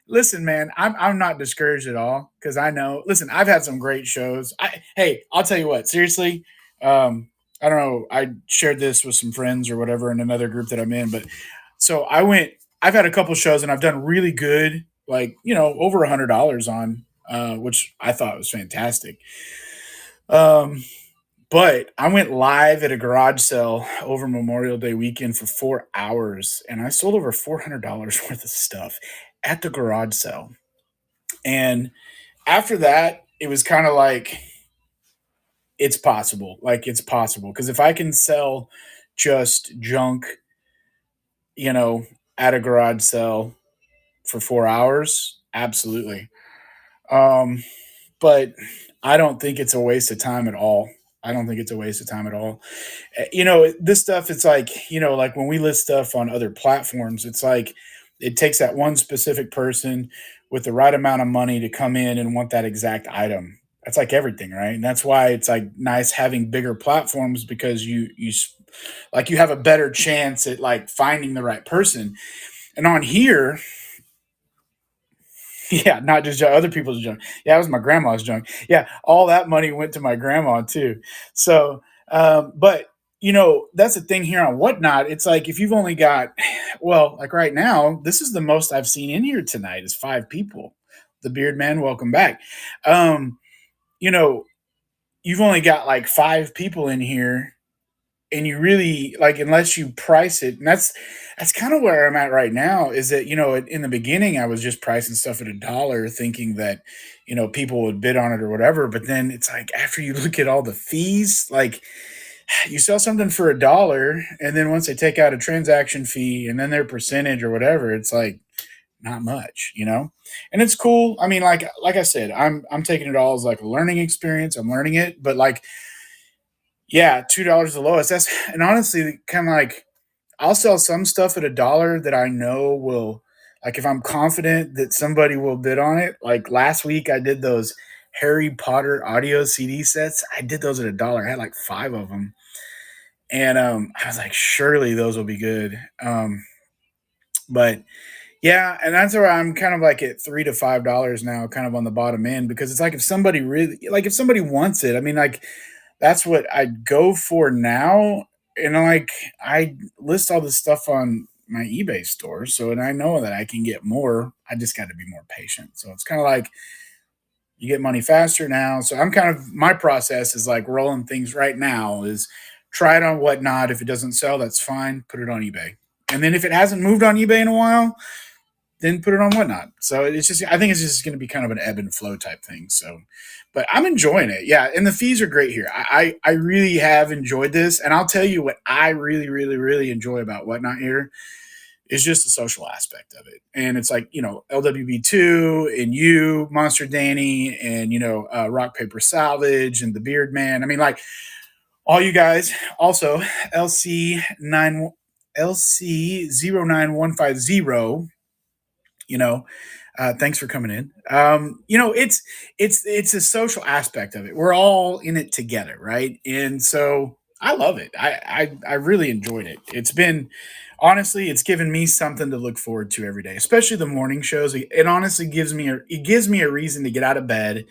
A: Listen, man, I'm not discouraged at all because I know. Listen, I've had some great shows. Hey, I'll tell you what. Seriously, I don't know. I shared this with some friends or whatever in another group that I'm in, but so I went. I've had a couple shows and I've done really good, like over $100 on, which I thought was fantastic. Um, but I went live at a garage sale over Memorial Day weekend for 4 hours, and I sold over $400 worth of stuff at the garage sale. And after that, it was kind of like it's possible. Like it's possible because if I can sell just junk, you know, at a garage sale for 4 hours, absolutely. Um, but I don't think it's a waste of time at all. I don't think it's a waste of time at all. This stuff, it's like, like when we list stuff on other platforms, it's like it takes that one specific person with the right amount of money to come in and want that exact item. That's like everything, right? And that's why it's like nice having bigger platforms because like you have a better chance at like finding the right person. And on here, yeah, not just other people's junk. Yeah, it was my grandma's junk. Yeah, all that money went to my grandma too. So, but that's the thing here on Whatnot. It's like if you've only got, well, like right now, this is the most I've seen in here tonight is 5 people. The Beard Man, welcome back. Um, you know, you've only got like 5 people in here and you really like unless you price it and that's kind of where I'm at right now is that in the beginning I was just pricing stuff at $1 thinking that people would bid on it or whatever, but then it's like after you look at all the fees, like you sell something for $1 and then once they take out a transaction fee and then their percentage or whatever, it's like not much. And it's cool. I mean, like I said, I'm taking it all as like a learning experience. I'm learning it, but like yeah, $2 the lowest. That's and honestly, kind of like I'll sell some stuff at $1 that I know will, like, if I'm confident that somebody will bid on it. Like last week, I did those Harry Potter audio CD sets. I did those at $1. I had like 5 of them, and I was like, surely those will be good. But yeah, and that's where I'm kind of like at $3 to $5 now, kind of on the bottom end, because it's like if somebody really like if somebody wants it, I mean, like that's what I'd go for now. And like I list all this stuff on my eBay store, so and I know that I can get more. I just got to be more patient. So it's kind of like you get money faster now. So I'm kind of my process is like rolling things right now is try it on Whatnot. If it doesn't sell, that's fine. Put it on eBay. And then if it hasn't moved on eBay in a while, then put it on Whatnot. So it's just, I think it's just going to be kind of an ebb and flow type thing. So, but I'm enjoying it. Yeah. And the fees are great here. I really have enjoyed this. And I'll tell you what I really, really, really enjoy about Whatnot here is just the social aspect of it. And it's like, LWB2 and you, Monster Danny, and, Rock, Paper, Salvage and the Beard Man. I mean, like all you guys also LC9, LC09150, you know thanks for coming in. It's a social aspect of it. We're all in it together, right? And so I love it. I really enjoyed it. It's been honestly, it's given me something to look forward to every day, especially the morning shows. It honestly gives me a reason to get out of bed,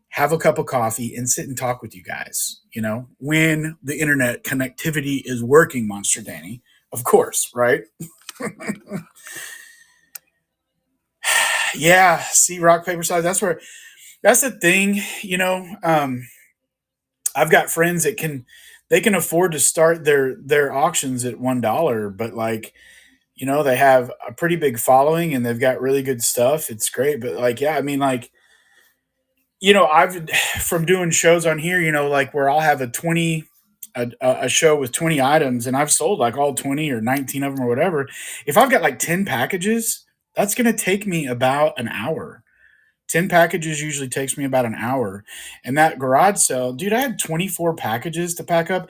A: have a cup of coffee, and sit and talk with you guys, when the internet connectivity is working, Monster Danny, of course, right? Yeah, see, rock paper scissors. That's the thing. I've got friends that they can afford to start their auctions at $1, but like they have a pretty big following and they've got really good stuff. It's great, but like yeah, I mean like I've from doing shows on here, like where I'll have a show with 20 items and I've sold like all 20 or 19 of them or whatever. If I've got like 10 packages, that's going to take me about an hour. 10 packages usually takes me about an hour. And that garage sale, dude, I had 24 packages to pack up.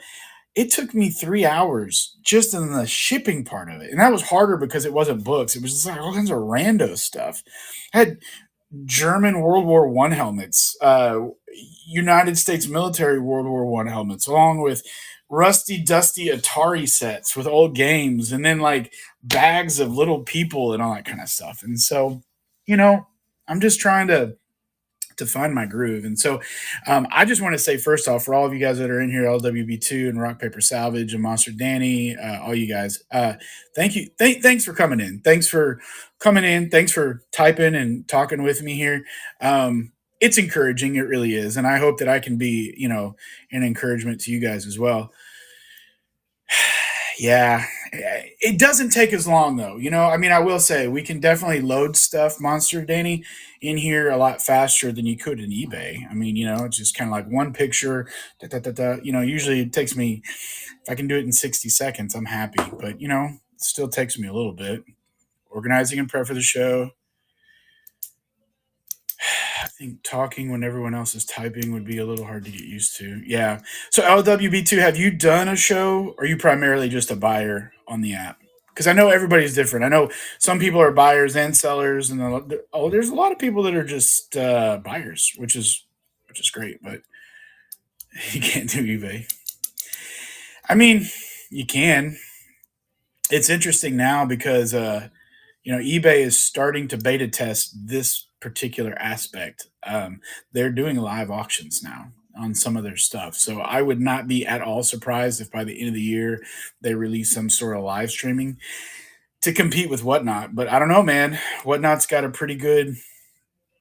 A: It took me 3 hours just in the shipping part of it. And that was harder because it wasn't books. It was just like all kinds of rando stuff. I had German World War One helmets, United States military World War One helmets, along with rusty, dusty Atari sets with old games, and then like bags of little people and all that kind of stuff. And so, you know, I'm just trying to find my groove. And so I just want to say, first off, for all of you guys that are in here, LWB2 and Rock, Paper, Salvage and Monster Danny, all you guys, thank you. Thanks for coming in. Thanks for coming in. Thanks for typing and talking with me here. It's encouraging. It really is. And I hope that I can be, an encouragement to you guys as well. Yeah. It doesn't take as long though. I mean, I will say we can definitely load stuff, Monster Danny, in here a lot faster than you could in eBay. I mean, it's just kind of like one picture. Da, da, da, da. Usually it takes me, if I can do it in 60 seconds, I'm happy. But it still takes me a little bit. Organizing and prep for the show. I think talking when everyone else is typing would be a little hard to get used to. Yeah. So LWB2, have you done a show? Or are you primarily just a buyer on the app? Because I know everybody's different. I know some people are buyers and sellers, and there's a lot of people that are just buyers, which is great. But you can't do eBay. I mean, you can. It's interesting now because eBay is starting to beta test this particular aspect. They're doing live auctions now on some of their stuff. So I would not be at all surprised if by the end of the year they release some sort of live streaming to compete with Whatnot. But I don't know, man. Whatnot's got a pretty good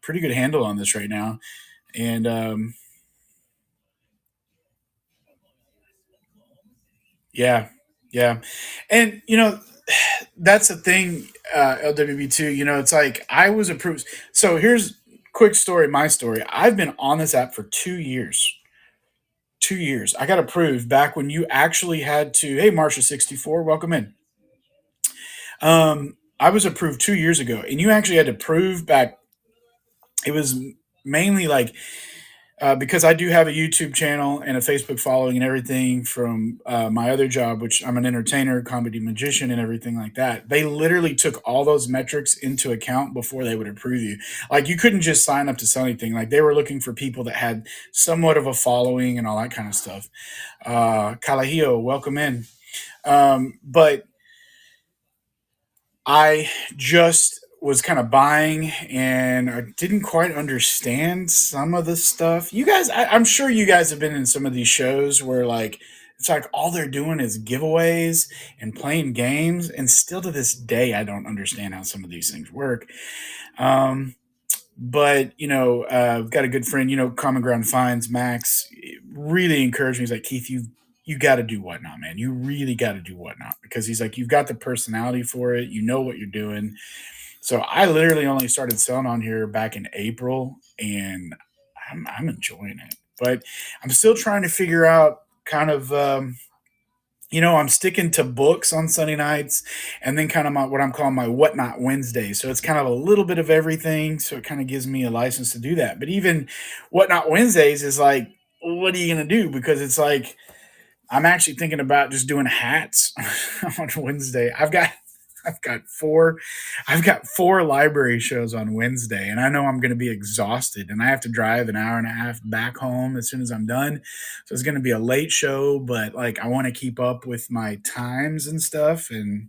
A: handle on this right now. And yeah, yeah. And that's the thing, LWB2. It's like I was approved. So here's quick story. My story. I've been on this app for 2 years. 2 years. I got approved back when you actually had to. Hey, Marsha 64, welcome in. I was approved 2 years ago, and you actually had to prove back. It was mainly like because I do have a YouTube channel and a Facebook following and everything from my other job, which I'm an entertainer, comedy magician, and everything like that. They literally took all those metrics into account before they would approve you. Like you couldn't just sign up to sell anything. Like they were looking for people that had somewhat of a following and all that kind of stuff. Kalahio, welcome in. But I just was kind of buying and I didn't quite understand some of the stuff. You guys, I'm sure you guys have been in some of these shows where like it's like all they're doing is giveaways and playing games. And still to this day, I don't understand how some of these things work. Um, but I've got a good friend, Common Ground Finds, Max, really encouraged me. He's like, Keith, you got to do Whatnot, man. You really got to do Whatnot because he's like, you've got the personality for it. You know what you're doing. So I literally only started selling on here back in April, and I'm enjoying it. But I'm still trying to figure out kind of I'm sticking to books on Sunday nights, and then kind of what I'm calling my Whatnot Wednesday. So it's kind of a little bit of everything. So it kind of gives me a license to do that. But even Whatnot Wednesdays is like, what are you gonna do? Because it's like I'm actually thinking about just doing hats on Wednesday. I've got four library shows on Wednesday, and I know I'm going to be exhausted, and I have to drive an hour and a half back home as soon as I'm done. So it's going to be a late show, but like I want to keep up with my times and stuff, and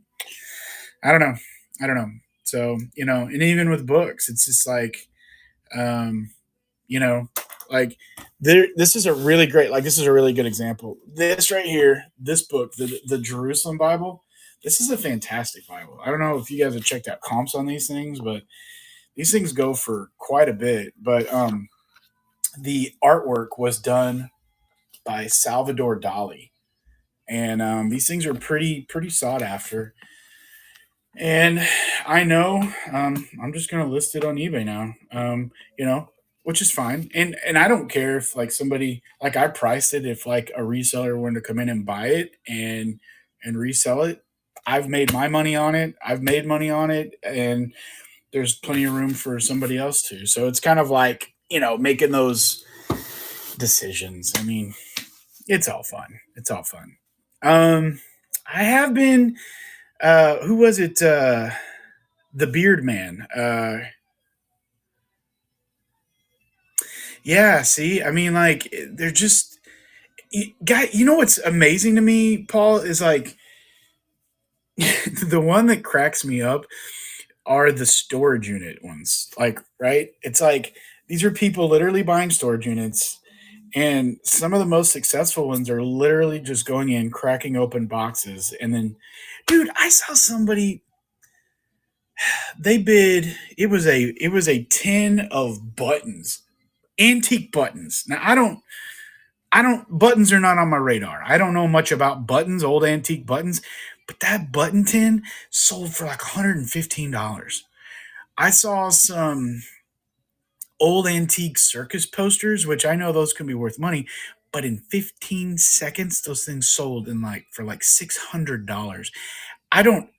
A: I don't know, I don't know. So and even with books, it's just like, um, you know, like this is a really great, like this is a really good example. This right here, this book, the Jerusalem Bible. This is a fantastic Bible. I don't know if you guys have checked out comps on these things, but these things go for quite a bit. But the artwork was done by Salvador Dali, and these things are pretty sought after. And I know I'm just gonna list it on eBay now. Which is fine. And I don't care if like somebody, like I priced it, if like a reseller wanted to come in and buy it and resell it. I've made my money on it. I've made money on it, and there's plenty of room for somebody else too. So it's kind of like making those decisions. I mean, it's all fun. It's all fun. I have been. Who was it? The Beard Man. Yeah. See, I mean, like they're just guy. You know what's amazing to me, Paul, is like the one that cracks me up are the storage unit ones. Like, right? It's like these are people literally buying storage units, and some of the most successful ones are literally just going in, cracking open boxes, and then, dude, I saw somebody they bid. It was a tin of buttons, antique buttons. Now I don't buttons are not on my radar. I don't know much about buttons, old antique buttons, But that button tin sold for like $115. I saw some old antique circus posters, which I know those can be worth money, but in 15 seconds, those things sold in like for like $600. I don't,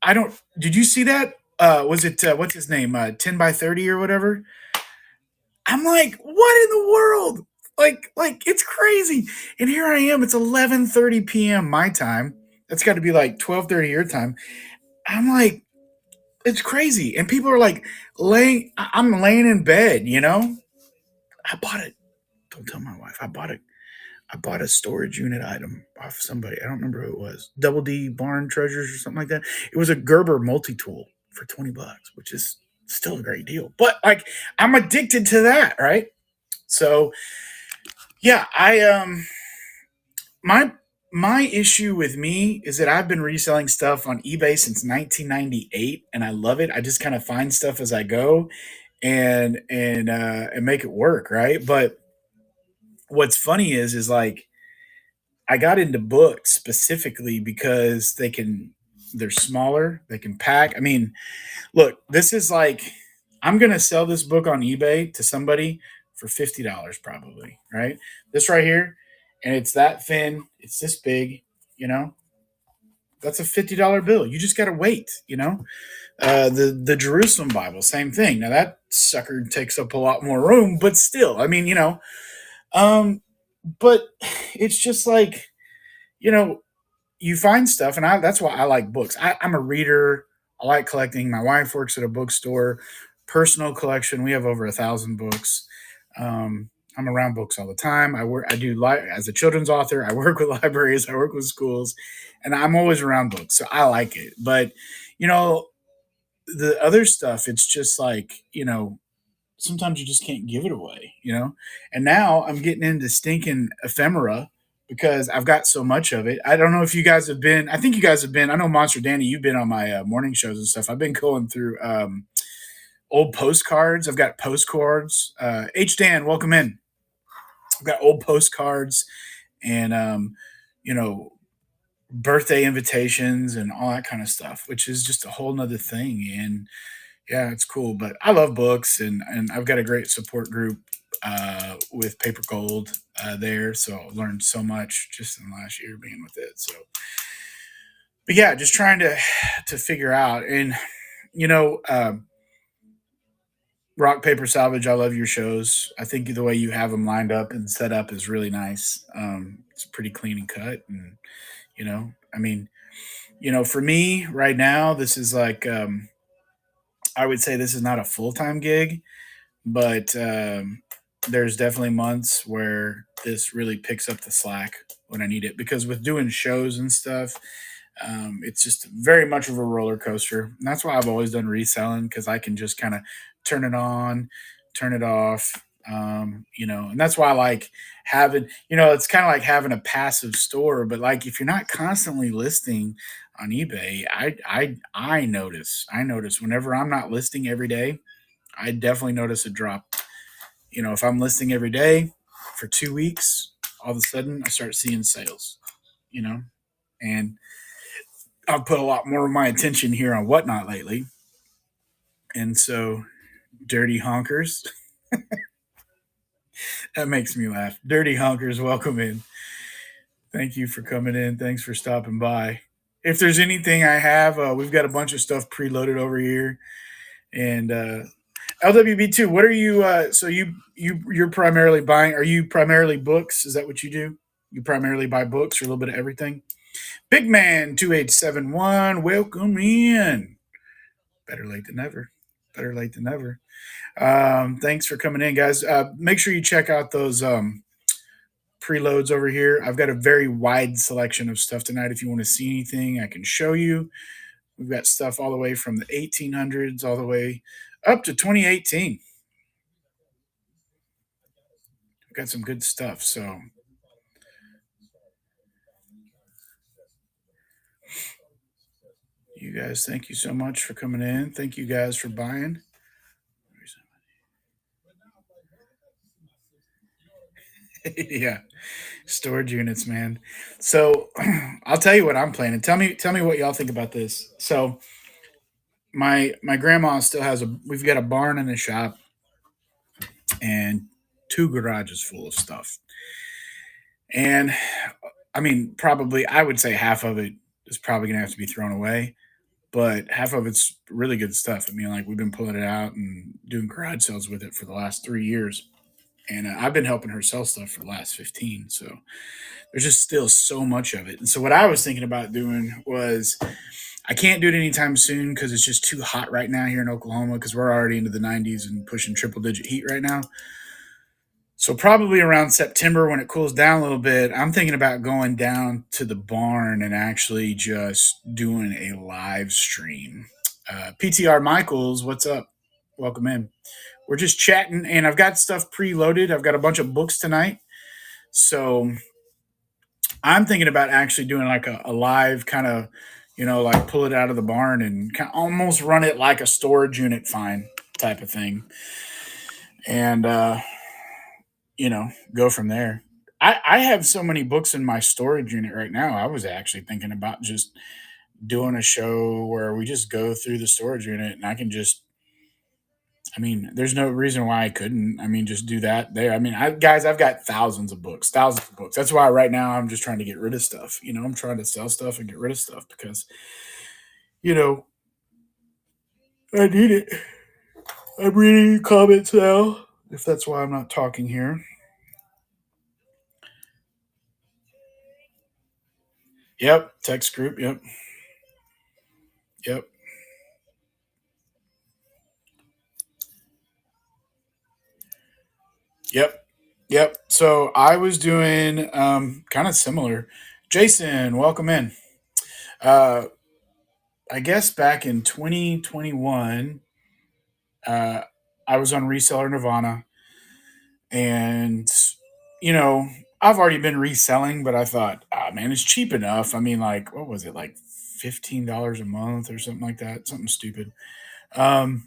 A: I don't, did you see that? Was it, what's his name? 10 by 30 or whatever? I'm like, what in the world? Like it's crazy. And here I am. It's 11:30 p.m. my time. That's got to be like 12:30 your time. I'm like, it's crazy. And people are like I'm laying in bed, you know? I bought it. Don't tell my wife. I bought a storage unit item off somebody. I don't remember who it was. Double D Barn Treasures or something like that. It was a Gerber multi-tool for $20, which is still a great deal. But like I'm addicted to that, right? So yeah, I my my issue with me is that I've been reselling stuff on eBay since 1998 and I love it. I just kind of find stuff as I go and make it work, right? But what's funny is like I got into books specifically because they're smaller, they can pack. I mean, look, this is like I'm gonna sell this book on eBay to somebody for $50 probably, right? This right here, and it's that thin, it's this big, you know. That's a $50 bill. You just gotta wait, you know. The Jerusalem Bible, same thing. Now that sucker takes up a lot more room, but still, I mean, you know. Um, but it's just like you know, you find stuff, and that's why I like books. I'm a reader. I like collecting. My wife works at a bookstore, personal collection. We have over 1,000 books. I'm around books all the time. I work. I do as a children's author. I work with libraries. I work with schools, and I'm always around books. So I like it. But you know, the other stuff, it's just like sometimes you just can't give it away, you know? And now I'm getting into stinking ephemera because I've got so much of it. I don't know if you guys have been, I think you guys have been, I know Monster Danny, you've been on my morning shows and stuff. I've been going through old postcards. I've got postcards. H. Dan, welcome in. I've got old postcards and, you know, birthday invitations and all that kind of stuff, which is just a whole nother thing. And yeah, it's cool. But I love books, and I've got a great support group with Paper Gold there. So I've learned so much just in the last year being with it. So, but yeah, just trying to figure out. And you know, Rock Paper Salvage. I love your shows. I think the way you have them lined up and set up is really nice. It's pretty clean and cut, and I mean, for me right now, this is like I would say this is not a full time gig, but there's definitely months where this really picks up the slack when I need it because with doing shows and stuff, it's just very much of a roller coaster. And that's why I've always done reselling because I can just kind of turn it on, turn it off. And that's why I like having, it's kind of like having a passive store, but like if you're not constantly listing on eBay, I notice whenever I'm not listing every day, I definitely notice a drop. If I'm listing every day for 2 weeks, all of a sudden I start seeing sales, you know, and I've put a lot more of my attention here on Whatnot lately. And so, Dirty Honkers, that makes me laugh. Dirty Honkers, welcome in. Thank you for coming in. Thanks for stopping by. If there's anything I have, we've got a bunch of stuff preloaded over here. And LWB2, what are you? So you're primarily buying? Are you primarily books? Is that what you do? You primarily buy books or a little bit of everything? Big Man 2871, welcome in. Better late than never. Better late than never. Thanks for coming in, guys. Make sure you check out those preloads over here. I've got a very wide selection of stuff tonight. If you want to see anything, I can show you. We've got stuff all the way from the 1800s all the way up to 2018. We've got some good stuff. So you guys, thank you so much for coming in. Thank you guys for buying. Yeah, storage units, man. So I'll tell you what I'm planning. Tell me what y'all think about this. So my grandma still has a. We've got a barn and a shop and two garages full of stuff. And I mean, probably I would say half of it is probably gonna have to be thrown away, but half of it's really good stuff. I mean, like we've been pulling it out and doing garage sales with it for the last 3 years, and I've been helping her sell stuff for the last 15. So there's just still so much of it. And so what I was thinking about doing was I can't do it anytime soon because it's just too hot right now here in Oklahoma because we're already into the 90s and pushing triple digit heat right now. So probably around September when it cools down a little bit, I'm thinking about going down to the barn and actually just doing a live stream. PTR Michaels, what's up? Welcome in. We're just chatting, and I've got stuff preloaded. I've got a bunch of books tonight, so I'm thinking about actually doing like a live kind of, like pull it out of the barn and kind of almost run it like a storage unit, fine type of thing, and go from there. I have so many books in my storage unit right now. I was actually thinking about just doing a show where we just go through the storage unit and I can just, I mean, there's no reason why I couldn't. I mean, just do that there. I mean, guys, I've got thousands of books. That's why right now I'm just trying to get rid of stuff. I'm trying to sell stuff and get rid of stuff because, you know, I need it. I'm reading comments now, if that's why I'm not talking here. Yep, text group. Yep, yep. Yep. Yep. So I was doing kind of similar. Jason, welcome in. Uh, I guess back in 2021, uh, I was on Reseller Nirvana, and you know, I've already been reselling, but I thought, ah, man, it's cheap enough. I mean, like, what was it, like $15 a month or something like that, something stupid. Um,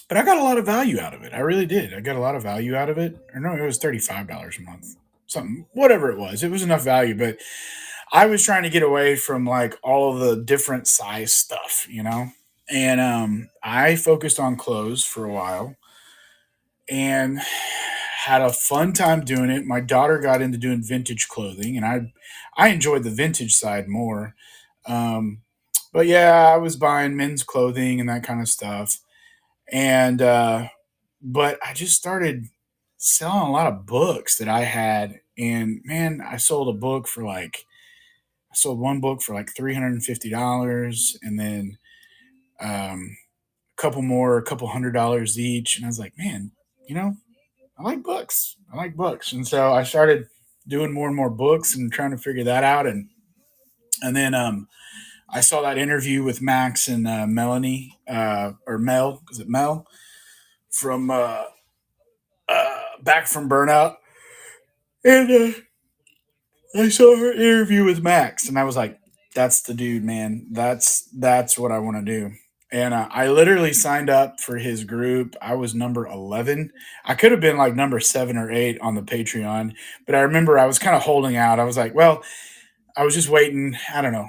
A: but I got a lot of value out of it. I really did. I got a lot of value out of it. Or no, it was $35 a month, something, whatever it was. It was enough value, but I was trying to get away from like all of the different size stuff. And I focused on clothes for a while and had a fun time doing it. My daughter got into doing vintage clothing, and I enjoyed the vintage side more. Um, but yeah, I was buying men's clothing and that kind of stuff. And but I just started selling a lot of books that I had, and man, I sold one book for like $350, and then um, a couple $100 each, and I was like, man, you know, I like books. I like books, and so I started doing more and more books and trying to figure that out, and then I saw that interview with Max and Melanie or Mel, is it Mel from back from Burnout, and I saw her interview with Max, and I was like, "That's the dude, man. That's what I want to do." And I literally signed up for his group. I was number 11. I could have been like number 7 or 8 on the Patreon, but I remember I was kind of holding out. I was like, "Well, I was just waiting. I don't know.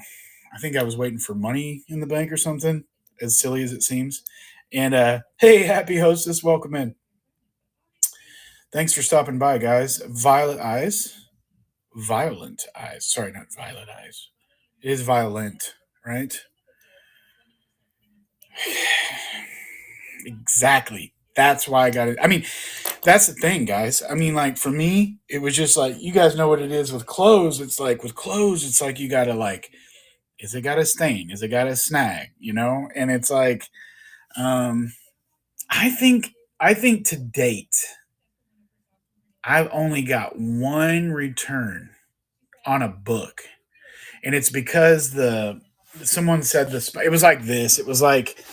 A: I think I was waiting for money in the bank or something." As silly as it seems. And hey, happy hostess, welcome in. Thanks for stopping by, guys. Violet Eyes. Violent eyes. Sorry, not violet eyes. It is violent, right? Exactly. That's why I got it. I mean, that's the thing, guys. I mean, like for me, it was just like you guys know what it is with clothes. It's like with clothes, it's like you gotta like, is it got a stain? Is it got a snag? And it's like, um, I think, I think to date, I've only got one return on a book, and it's because the someone said this. It was like this. It was like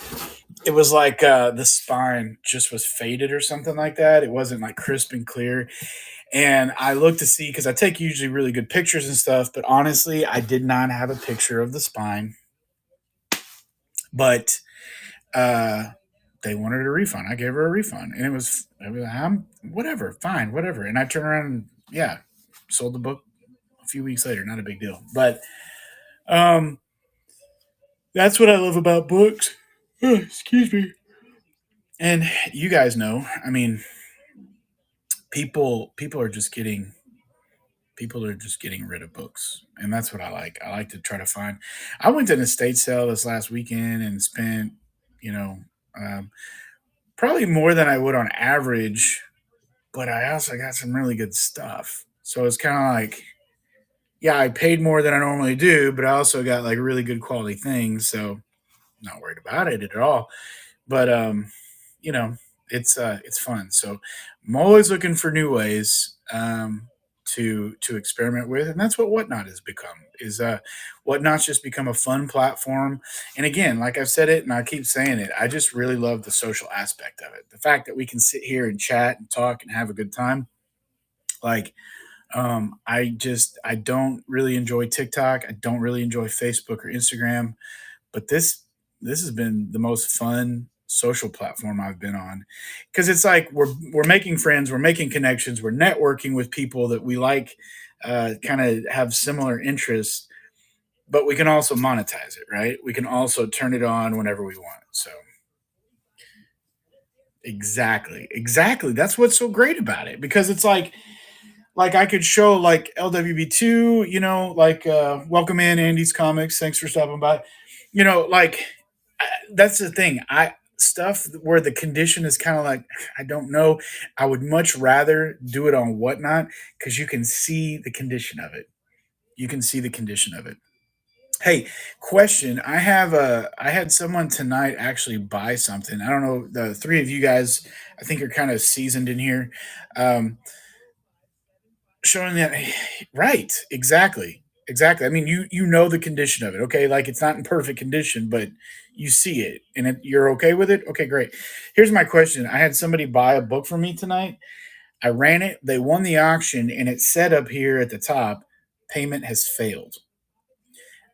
A: the spine just was faded or something like that. It wasn't like crisp and clear. And I looked to see because I take usually really good pictures and stuff, but honestly, I did not have a picture of the spine. But uh, they wanted a refund. I gave her a refund, and it was whatever, fine, whatever. And I turned around and Yeah, sold the book a few weeks later. Not a big deal, but um, that's what I love about books. Excuse me. And you guys know, I mean, people are just getting rid of books, and that's what I like. I like to try to find. I went to an estate sale this last weekend and spent, you know, um, probably more than I would on average, but I also got some really good stuff. So it's kind of like, yeah, I paid more than I normally do, but I also got like really good quality things. So not worried about it at all. But you know, it's fun. So I'm always looking for new ways to experiment with, and that's what Whatnot has become. Is Whatnot's just become a fun platform. And again, like I've said it, and I keep saying it, I just really love the social aspect of it. The fact that we can sit here and chat and talk and have a good time. Like I don't really enjoy TikTok. I don't really enjoy Facebook or Instagram, but this has been the most fun social platform I've been on because it's like we're making friends, we're making connections, we're networking with people that we like, kind of have similar interests, but we can also monetize it, right? We can also turn it on whenever we want. So exactly, exactly. That's what's so great about it because it's like I could show like LWB2, like welcome in Andy's Comics. Thanks for stopping by. Like that's the thing. I stuff where the condition is kind of like I don't know. I would much rather do it on Whatnot because you can see the condition of it. You can see the condition of it. Hey, question. I had someone tonight actually buy something. I don't know. The three of you guys, I think, are kind of seasoned in here. Um, Showing that right, exactly. I mean, you know the condition of it, okay? Like it's not in perfect condition, but you see it and you're okay with it. Okay, great. Here's my question: I had somebody buy a book from me tonight. I ran it. They won the auction, and it said up here at the top, "Payment has failed."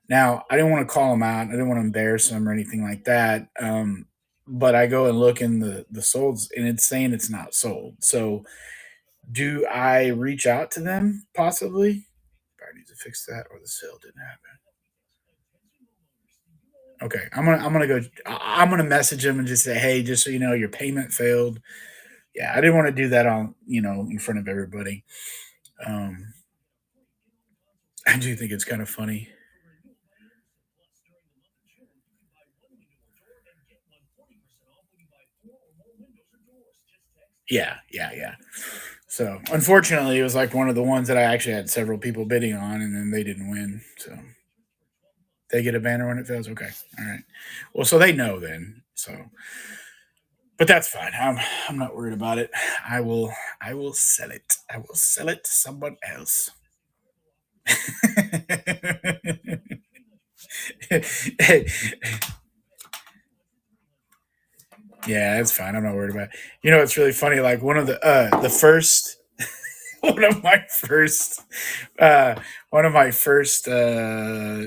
A: Now, I didn't want to call them out. I didn't want to embarrass them or anything like that. But I go and look in the solds, and it's saying it's not sold. So, do I reach out to them possibly? I need to fix that, or the sale didn't happen. Okay, I'm gonna go. I'm gonna message them and just say, hey, just so you know, your payment failed. Yeah, I didn't want to do that on in front of everybody. Um, I do think it's kind of funny. Yeah, yeah, yeah. So unfortunately, it was like one of the ones that I actually had several people bidding on, and then they didn't win. So they get a banner when it fails. Okay, all right. Well, so they know then. So, but that's fine. I'm not worried about it. I will I will sell it. I will sell it to someone else. Yeah, that's fine. I'm not worried about it. It's really funny. Like the first one of my first uh,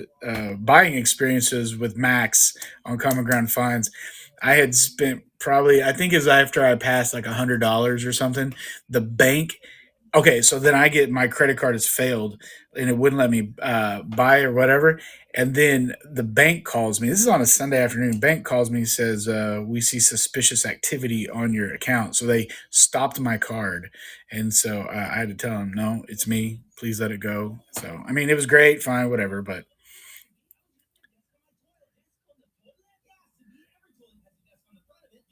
A: buying experiences with Max on Common Ground Finds. I had spent probably, I think, is after I passed like $100 or something. The bank. Okay, so then I get my credit card has failed and it wouldn't let me buy or whatever. And then the bank calls me. This is on a Sunday afternoon. Bank calls me, says, we see suspicious activity on your account. So they stopped my card. And so I had to tell them, no, it's me. Please let it go. So, I mean, it was great, fine, whatever. But,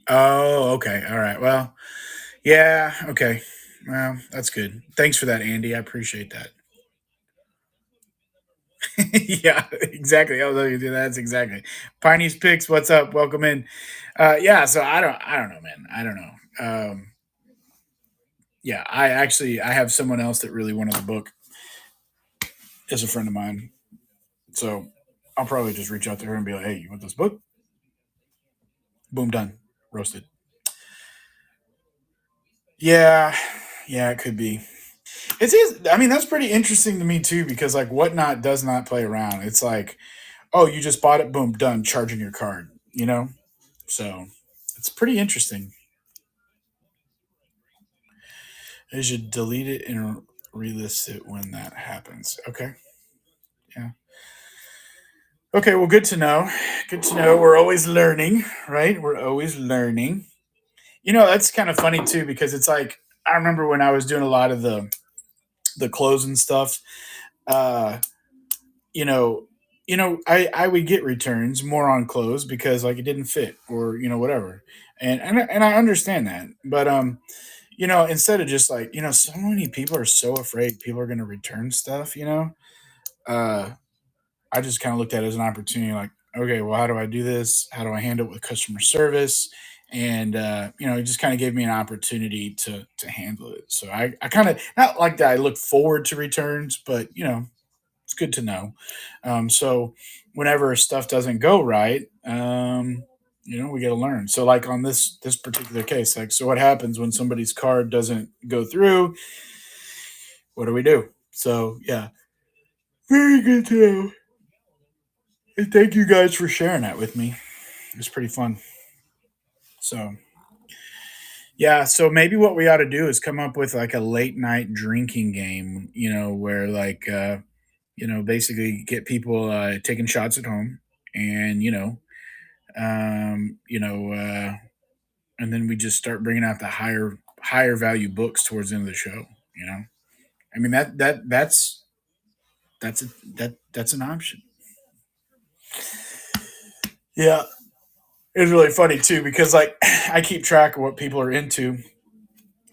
A: oh, okay. All right. Well, yeah, okay. Well, that's good. Thanks for that, Andy. I appreciate that. Yeah, exactly. Oh, that's exactly. Piney's picks. What's up? Welcome in. Yeah. So I don't know, man. I don't know. Yeah, I have someone else that really wanted the book as a friend of mine. So I'll probably just reach out to her and be like, hey, you want this book? Boom, done. Roasted. Yeah, yeah, it could be. It is. I mean, that's pretty interesting to me too, because like Whatnot does not play around. It's like, oh, you just bought it, boom, done, charging your card. So it's pretty interesting. They should delete it and relist it when that happens. Okay. Yeah. Okay. Well, good to know. Good to know. We're always learning, right? We're always learning. That's kind of funny too because it's like I remember when I was doing a lot of the clothes and stuff. Uh, you know, I would get returns more on clothes because like it didn't fit or whatever, and I understand that, but instead of just like so many people are so afraid people are going to return stuff. Uh, I just kind of looked at it as an opportunity, like, okay, well, how do I do this? How do I handle it with customer service? And it just kind of gave me an opportunity to handle it. So I kind of not like that. I look forward to returns, but it's good to know. So whenever stuff doesn't go right, we got to learn. So like on this particular case, like so what happens when somebody's card doesn't go through? What do we do? So yeah, very good to know. And thank you guys for sharing that with me. It's pretty fun. So yeah, so maybe what we ought to do is come up with like a late night drinking game, where like basically get people taking shots at home and um, you know, uh, and then we just start bringing out the higher value books towards the end of the show. You know, I mean that's a, that's an option. Yeah, it's really funny too because like I keep track of what people are into.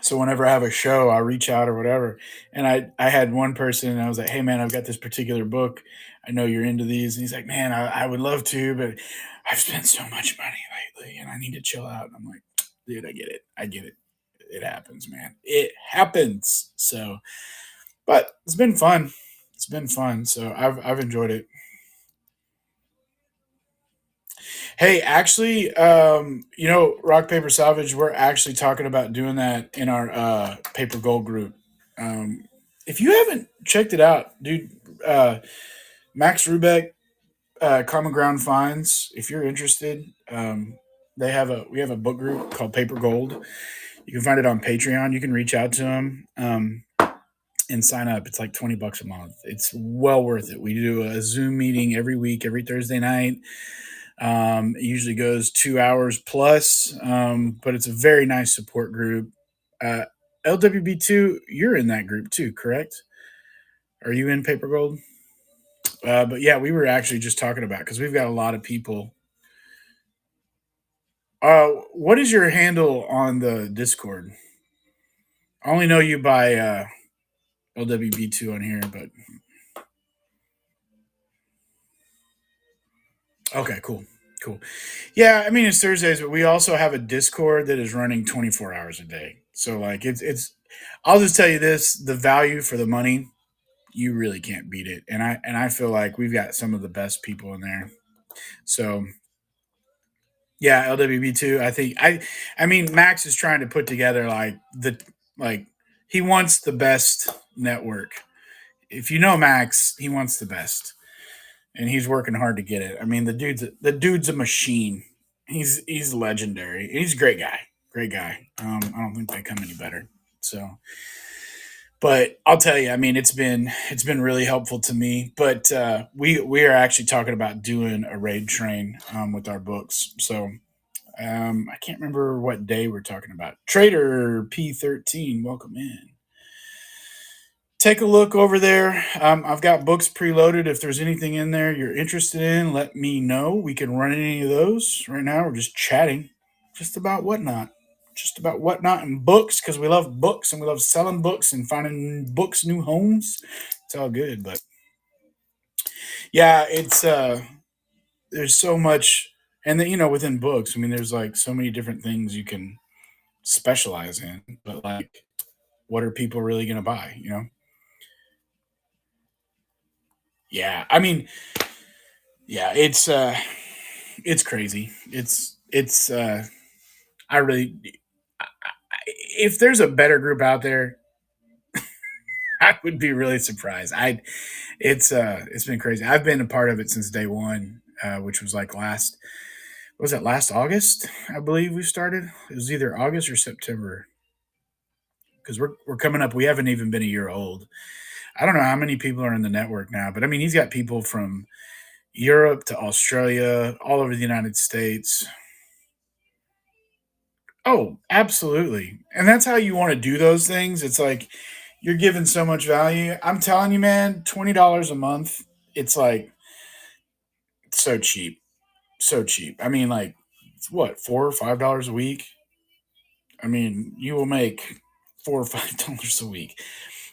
A: So whenever I have a show, I'll reach out or whatever. And I had one person and I was like, hey man, I've got this particular book. I know you're into these. And he's like, man, I would love to, but I've spent so much money lately and I need to chill out. And I'm like, dude, I get it. I get it. It happens, man. It happens. So, but it's been fun. It's been fun. So I've enjoyed it. Hey, actually, Rock Paper Salvage, we're actually talking about doing that in our Paper Gold group. Um, if you haven't checked it out, dude, uh, Max Rubeck, Common Ground Finds. If you're interested, we have a book group called Paper Gold. You can find it on Patreon. You can reach out to them and sign up. It's like $20 a month. It's well worth it. We do a Zoom meeting every week, every Thursday night. It usually goes 2 hours plus, but it's a very nice support group. Uh, LWB2, you're in that group too, correct? Are you in Paper Gold? But yeah, we were actually just talking about because we've got a lot of people. What is your handle on the Discord? I only know you by LWB2 on here, but okay, cool, cool. Yeah, I mean it's Thursdays, but we also have a Discord that is running 24 hours a day. So like it's. I'll just tell you this: the value for the money, you really can't beat it. And I feel like we've got some of the best people in there. So yeah, LWB2. I mean Max is trying to put together like he wants the best network. If you know Max, he wants the best, and he's working hard to get it. I mean the dude's a machine. He's legendary. He's a great guy. Great guy. I don't think they come any better. So but I'll tell you, I mean, it's been really helpful to me. But we are actually talking about doing a raid train with our books. So I can't remember what day we're talking about. Trader P13, welcome in. Take a look over there. I've got books preloaded. If there's anything in there you're interested in, let me know. We can run any of those. Right now, we're just chatting, just about whatnot, and books because we love books and we love selling books and finding books new homes. It's all good, but yeah, it's there's so much, and then within books, I mean, there's like so many different things you can specialize in. But like, what are people really going to buy? Yeah, I mean, yeah, it's crazy. It's I really if there's a better group out there, I would be really surprised. It's been crazy. I've been a part of it since day one, which was like was it last August? I believe we started. It was either August or September. because we're coming up. We haven't even been a year old. I don't know how many people are in the network now, but I mean, he's got people from Europe to Australia, all over the United States. Oh, absolutely. And that's how you want to do those things. It's like you're giving so much value. I'm telling you, man, $20 a month, it's like so cheap. So cheap. I mean, like, it's what, $4 or $5 a week? I mean, you will make $4 or $5 a week.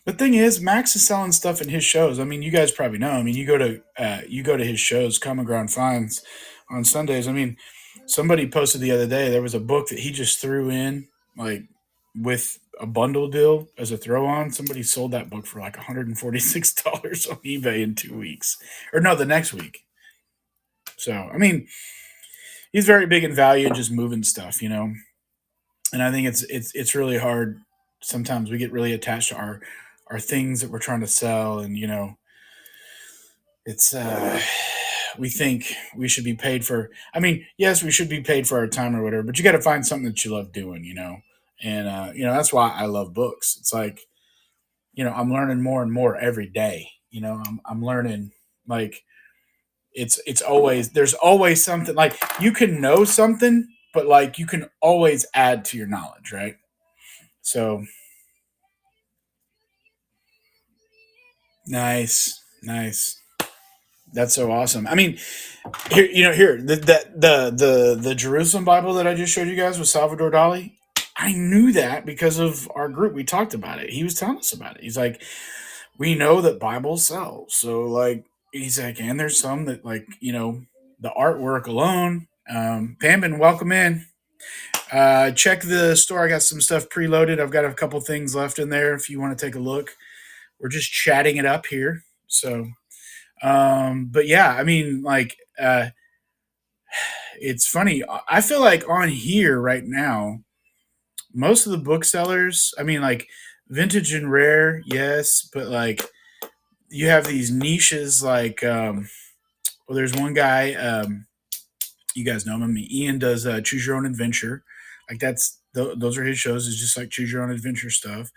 A: The thing is, Max is selling stuff in his shows. I mean, you guys probably know. I mean, you go to his shows, Common Ground Finds, on Sundays. I mean, somebody posted the other day there was a book that he just threw in like with a bundle deal as a throw on. Somebody sold that book for like $146 on eBay in 2 weeks, or no, the next week. So I mean, he's very big in value and just moving stuff, and I think it's really hard. Sometimes we get really attached to our things that we're trying to sell, and it's we think we should be paid for. I mean, yes, we should be paid for our time or whatever, but you got to find something that you love doing. And that's why I love books. It's like I'm learning more and more every day. I'm learning like it's always there's always something like you can know something, but like you can always add to your knowledge, right? So nice, nice. That's so awesome. I mean, here the Jerusalem Bible that I just showed you guys with Salvador Dali. I knew that because of our group. We talked about it. He was telling us about it. He's like, we know that Bibles sell. So like, he's like, and there's some that like, the artwork alone. Pambin, welcome in. Check the store. I got some stuff preloaded. I've got a couple things left in there if you want to take a look. We're just chatting it up here. So, but yeah, I mean, like, it's funny. I feel like on here right now, most of the booksellers, I mean, like, vintage and rare, yes, but like, you have these niches like, well, there's one guy, you guys know him. Ian does Choose Your Own Adventure. Like, those are his shows. It's just like Choose Your Own Adventure stuff.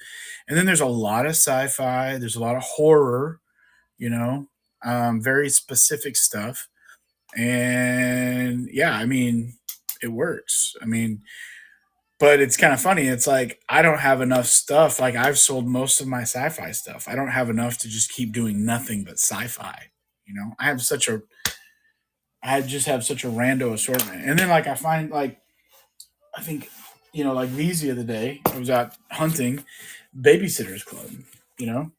A: And then there's a lot of sci-fi. There's a lot of horror. You know, very specific stuff. And yeah, I mean, it works. I mean, but it's kind of funny. It's like I don't have enough stuff. Like I've sold most of my sci-fi stuff. I don't have enough to just keep doing nothing but sci-fi. I just have such a rando assortment. And then like I find like I think like these the other day I was out hunting Babysitters Club. You know,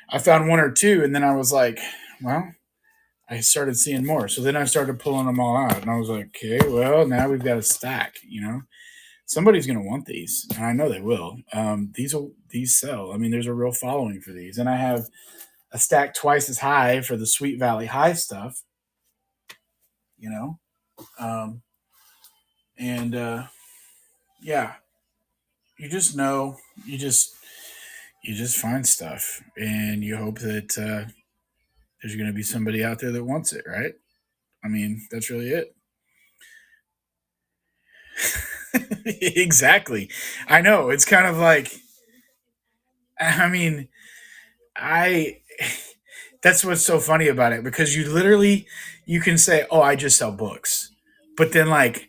A: I found one or two, and then I was like, well, I started seeing more. So then I started pulling them all out, and I was like, okay, well, now we've got a stack. Somebody's going to want these, and I know they will. These sell. I mean, there's a real following for these, and I have a stack twice as high for the Sweet Valley High stuff. You know, um, and yeah, you just know, you just find stuff, and you hope that there's going to be somebody out there that wants it, right? I mean, that's really it. Exactly. I know. It's kind of like, I mean, I, that's what's so funny about it because you can say, oh, I just sell books. But then, like,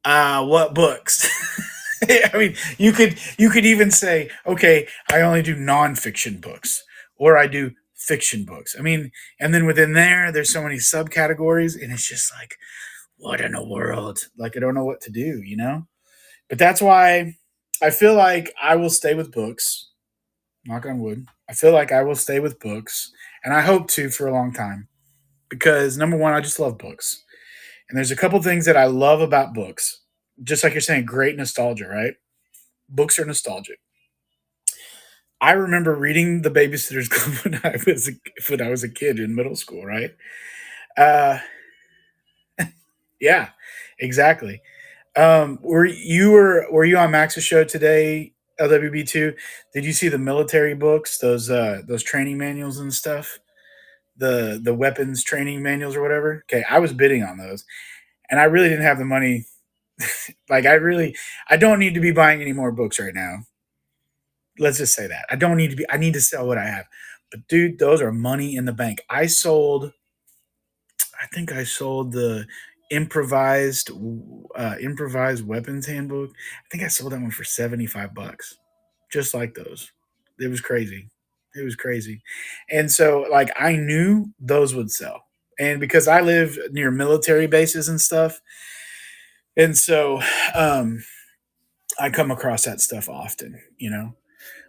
A: what books? I mean, you could even say, okay, I only do nonfiction books or I do fiction books. I mean, and then within there's so many subcategories, and it's just like, what in the world? Like, I don't know what to do. But that's why I feel like I will stay with books. Knock on wood. I feel like I will stay with books, and I hope to for a long time because number one, I just love books, and there's a couple things that I love about books. Just like you're saying, great nostalgia, right? Books are nostalgic. I remember reading The Babysitter's Club when I was a kid in middle school, right? Uh, yeah, exactly. Were you on Max's show today? LWB2. Did you see the military books? Those training manuals and stuff. The weapons training manuals or whatever. Okay, I was bidding on those, and I really didn't have the money. Like I don't need to be buying any more books right now. Let's just say that. I don't need to be, I need to sell what I have. But dude, those are money in the bank. I think I sold the improvised weapons handbook. I think I sold that one for $75, just like those. It was crazy. It was crazy. And so like I knew those would sell. And because I live near military bases and stuff, and so um I come across that stuff often, you know.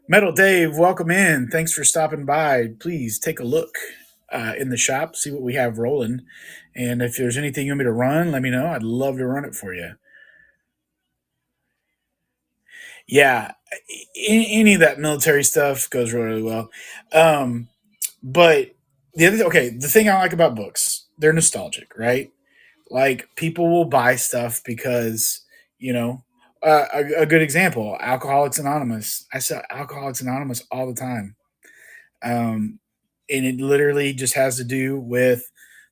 A: Metal Dave, welcome in. Thanks for stopping by. Please take a look in the shop, see what we have rolling. And if there's anything you want me to run, let me know. I'd love to run it for you. Yeah, any of that military stuff goes really, really well. Um, but the thing I like about books, they're nostalgic, right? Like people will buy stuff because, you know, a good example, Alcoholics Anonymous. I sell Alcoholics Anonymous all the time. Um, and it literally just has to do with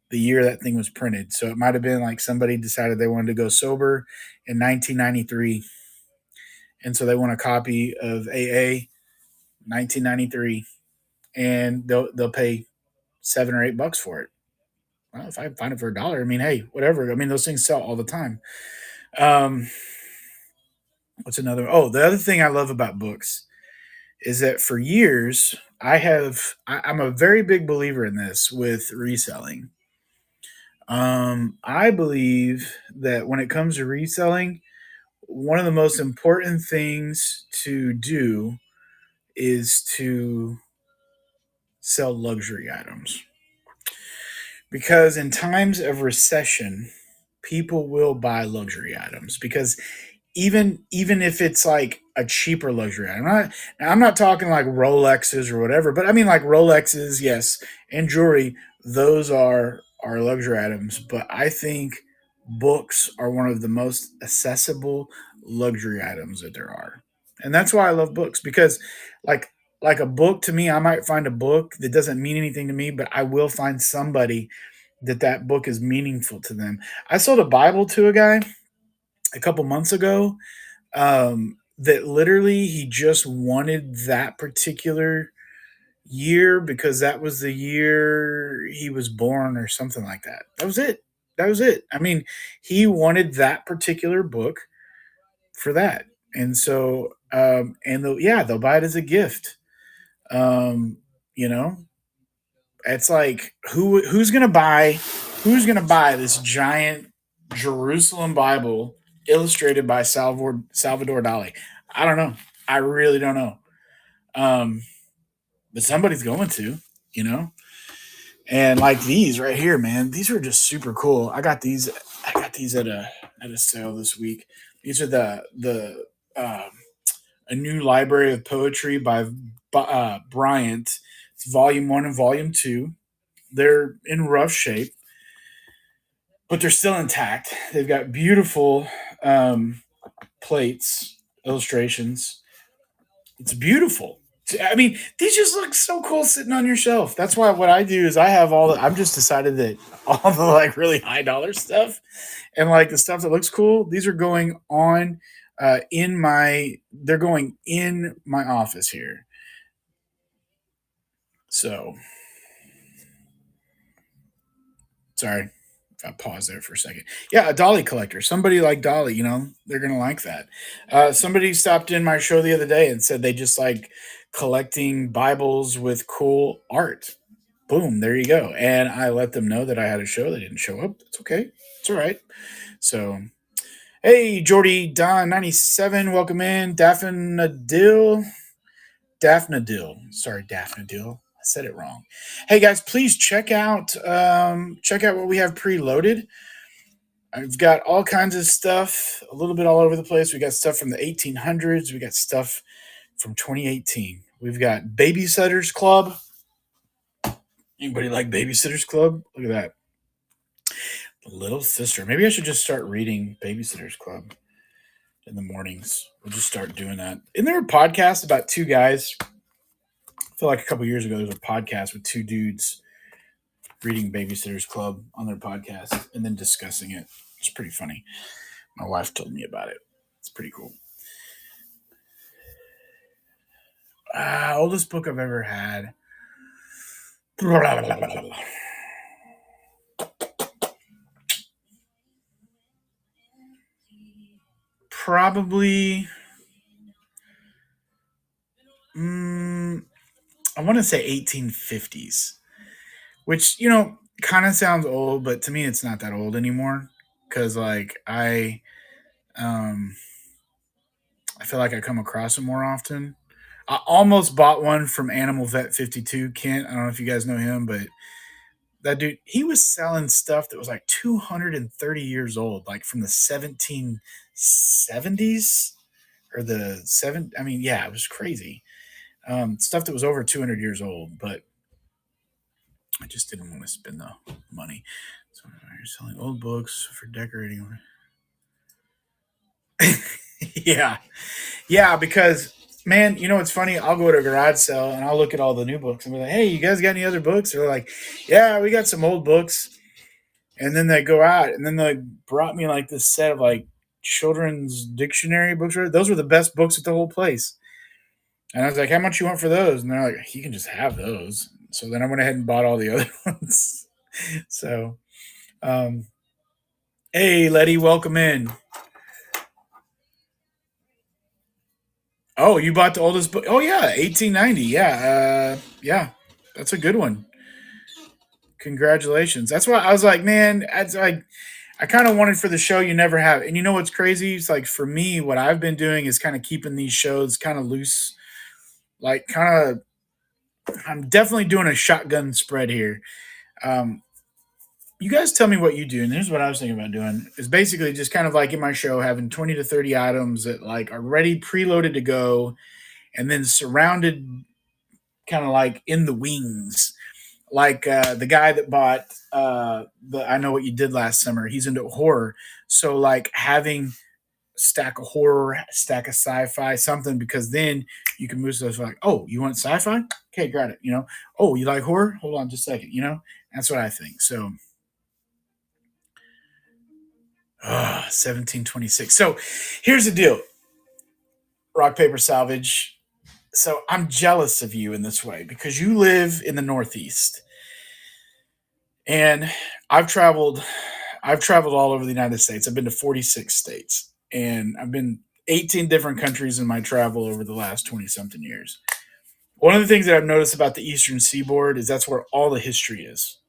A: the year that thing was printed. So it might have been like somebody decided they wanted to go sober in 1993, and so they want a copy of AA 1993, and they'll pay $7 or $8 for it. Well, if I find it for $1, I mean, hey, whatever. I mean, those things sell all the time. Um, what's another? Oh, the other thing I love about books is that for years I'm a very big believer in this with reselling. I believe that when it comes to reselling, one of the most important things to do is to sell luxury items. Because in times of recession, people will buy luxury items because even if it's like a cheaper luxury item. I'm not talking like Rolexes or whatever, but I mean like Rolexes, yes, and jewelry, those are luxury items, but I think books are one of the most accessible luxury items that there are. And that's why I love books because like like a book to me, I might find a book that doesn't mean anything to me, but I will find somebody that book is meaningful to them. I sold a Bible to a guy a couple months ago that literally he just wanted that particular year because that was the year he was born or something like that. That was it. That was it. I mean, he wanted that particular book for that. And so they'll buy it as a gift. Um, you know, it's like who's gonna buy this giant Jerusalem Bible illustrated by Salvador Dali? I don't know. I really don't know. Um, but somebody's going to, you know. And like these right here, man, these are just super cool. I got these at a sale this week. These are the um, a new library of poetry by Bryant. It's volume one and volume two. They're in rough shape, but they're still intact. They've got beautiful um, plates, illustrations. It's beautiful. I mean, these just look so cool sitting on your shelf. That's why what I do is I have I've just decided that all the like really high dollar stuff and like the stuff that looks cool, these are going on they're going in my office here. So sorry if I pause there for a second. Yeah, a Dolly collector. Somebody like Dolly, you know, they're gonna like that. Somebody stopped in my show the other day and said they just like collecting Bibles with cool art. Boom, there you go. And I let them know that I had a show. They didn't show up. It's okay. It's all right. So, hey, Jordy Don 97, welcome in. Daphne Dill. Sorry, Daphne Dill. I said it wrong. Hey guys, please check out what we have preloaded. I've got all kinds of stuff, a little bit all over the place. We got stuff from the 1800s. We got stuff from 2018. We've got Babysitters Club. Anybody like Babysitters Club? Look at that. The Little Sister. Maybe I should just start reading Babysitters Club in the mornings. We'll just start doing that. Isn't there a podcast about two guys? I feel like a couple years ago there was a podcast with two dudes reading Babysitters Club on their podcast and then discussing it. It's pretty funny. My wife told me about it. It's pretty cool. Oldest book I've ever had. Probably, mm, I want to say 1850s, which, kind of sounds old, but to me, it's not that old anymore. Cause like um, I feel like I come across it more often. I almost bought one from Animal Vet 52, Kent. I don't know if you guys know him, but that dude, he was selling stuff that was like 230 years old, like from the 1770s or the seven. I mean, yeah, it was crazy. Stuff that was over 200 years old, but I just didn't want to spend the money. So you're selling old books for decorating. Yeah. Yeah, because man, it's funny. I'll go to a garage sale and I'll look at all the new books and be like, "Hey, you guys got any other books?" They're like, "Yeah, we got some old books." And then they go out and then they brought me like this set of like children's dictionary books. Those were the best books at the whole place. And I was like, "How much you want for those?" And they're like, "You can just have those." So then I went ahead and bought all the other ones. So, um, hey, Letty, welcome in. Oh, you bought the oldest book? Oh yeah, 1890. Yeah, yeah, that's a good one. Congratulations. That's why I was like, man, I kind of wanted for the show you never have. And you know what's crazy? It's like for me, what I've been doing is kind of keeping these shows kind of loose. Like kind of, I'm definitely doing a shotgun spread here. Um, you guys tell me what you do, and here's what I was thinking about doing: is basically just kind of like in my show having 20 to 30 items that like are ready, preloaded to go, and then surrounded kind of like in the wings like the guy that bought the I know what you did last summer. He's into horror, so like having a stack of horror, a stack of sci-fi, something because then you can move stuff like, oh, you want sci-fi? Okay, got it. Oh, you like horror? Hold on just a second. That's what I think. So, 1726. So, here's the deal: rock paper salvage. So I'm jealous of you in this way because you live in the Northeast and I've traveled I've traveled all over the United States. I've been to 46 states and I've been 18 different countries in my travel over the last 20 something years. One of the things that I've noticed about the Eastern Seaboard is that's where all the history is.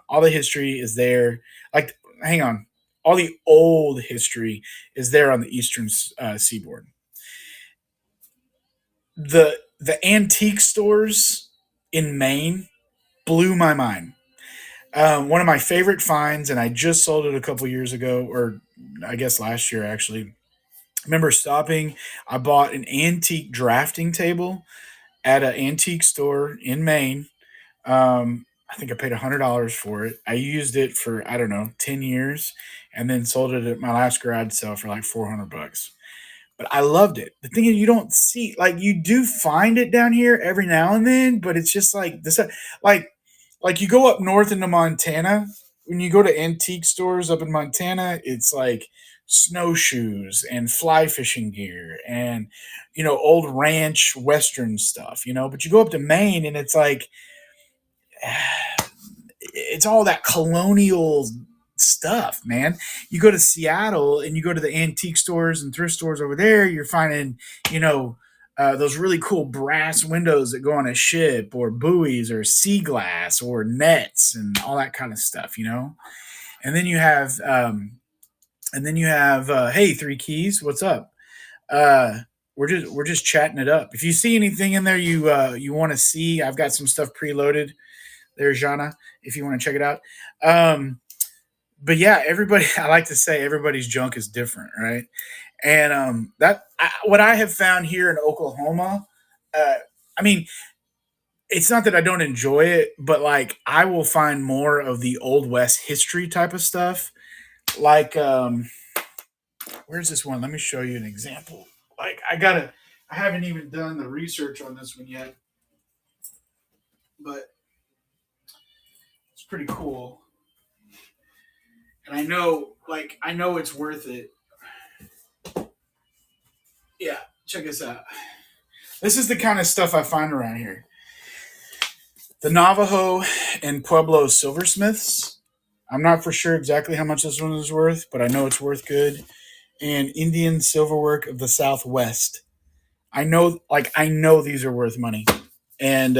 A: All the history is there. Like, hang on. All the old history is there on the Eastern Seaboard. The antique stores in Maine blew my mind. One of my favorite finds, and I just sold it a couple years ago, or I guess last year actually. I remember stopping. I bought an antique drafting table at an antique store in Maine. I think I paid $100 for it. I used it for I don't know 10 years, and then sold it at my last garage sale for like $400. But I loved it. The thing is, you don't see like you do find it down here every now and then, but it's just like this, like you go up north into Montana. When you go to antique stores up in Montana, it's like snowshoes and fly fishing gear and old ranch western stuff. But you go up to Maine and it's like it's all that colonial stuff, man. You go to Seattle and you go to the antique stores and thrift stores over there, you're finding, those really cool brass windows that go on a ship or buoys or sea glass or nets and all that kind of stuff. And then you have, hey, Three Keys, what's up? Uh, we're just chatting it up. If you see anything in there you want to see, I've got some stuff preloaded there, Jana, if you want to check it out. Um, but yeah, everybody, I like to say everybody's junk is different, right? And what I have found here in Oklahoma, uh, I mean, it's not that I don't enjoy it, but like I will find more of the Old West history type of stuff. Like, where's this one? Let me show you an example. Like, I haven't even done the research on this one yet, but it's pretty cool. And I know it's worth it. Yeah, check this out. This is the kind of stuff I find around here. The Navajo and Pueblo silversmiths. I'm not for sure exactly how much this one is worth, but I know it's worth good. And Indian silverwork of the Southwest. I know these are worth money, and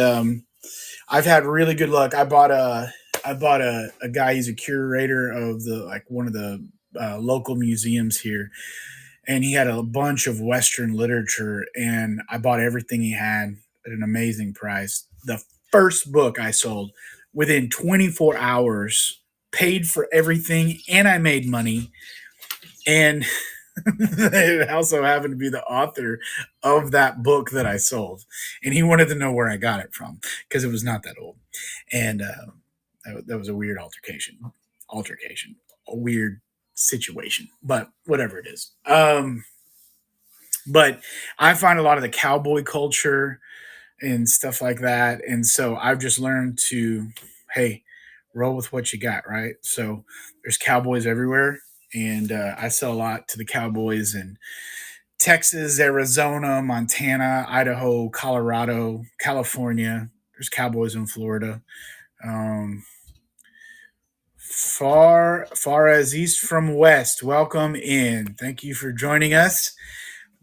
A: I've had really good luck. I bought a guy. He's a curator of the like one of the local museums here, and he had a bunch of Western literature, and I bought everything he had at an amazing price. The first book I sold within 24 hours, paid for everything, and I made money. And it also happened to be the author of that book that I sold, and he wanted to know where I got it from because it was not that old, and that was a weird altercation, a weird situation, but whatever it is. But I find a lot of the cowboy culture and stuff like that, and so I've just learned to, hey, roll with what you got, right? So there's cowboys everywhere, and I sell a lot to the cowboys in Texas, Arizona, Montana, Idaho, Colorado, California. There's cowboys in Florida. Um, far as east from west. Welcome in. Thank you for joining us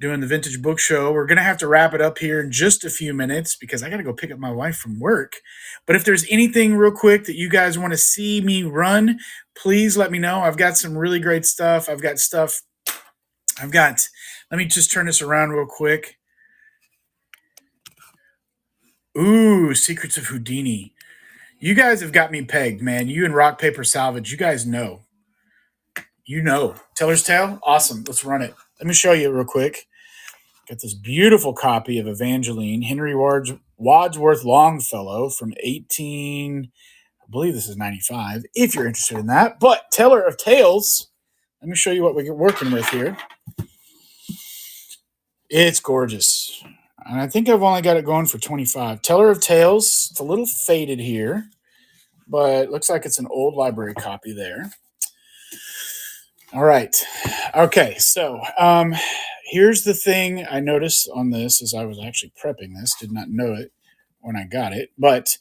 A: doing the Vintage Book Show. We're going to have to wrap it up here in just a few minutes because I got to go pick up my wife from work. But if there's anything real quick that you guys want to see me run, please let me know. I've got some really great stuff. Let me just turn this around real quick. Ooh, Secrets of Houdini. You guys have got me pegged, man. You and Rock, Paper, Salvage, you guys know. You know. Teller's Tale? Awesome. Let's run it. Let me show you real quick. Got this beautiful copy of Evangeline, Henry Wadsworth Longfellow from 18, I believe this is 95, if you're interested in that. But Teller of Tales, let me show you what we're working with here. It's gorgeous. And I think I've only got it going for 25. Teller of Tales, it's a little faded here, but looks like it's an old library copy there. All right. Okay, so here's the thing I noticed on this as I was actually prepping this. Did not know it when I got it, but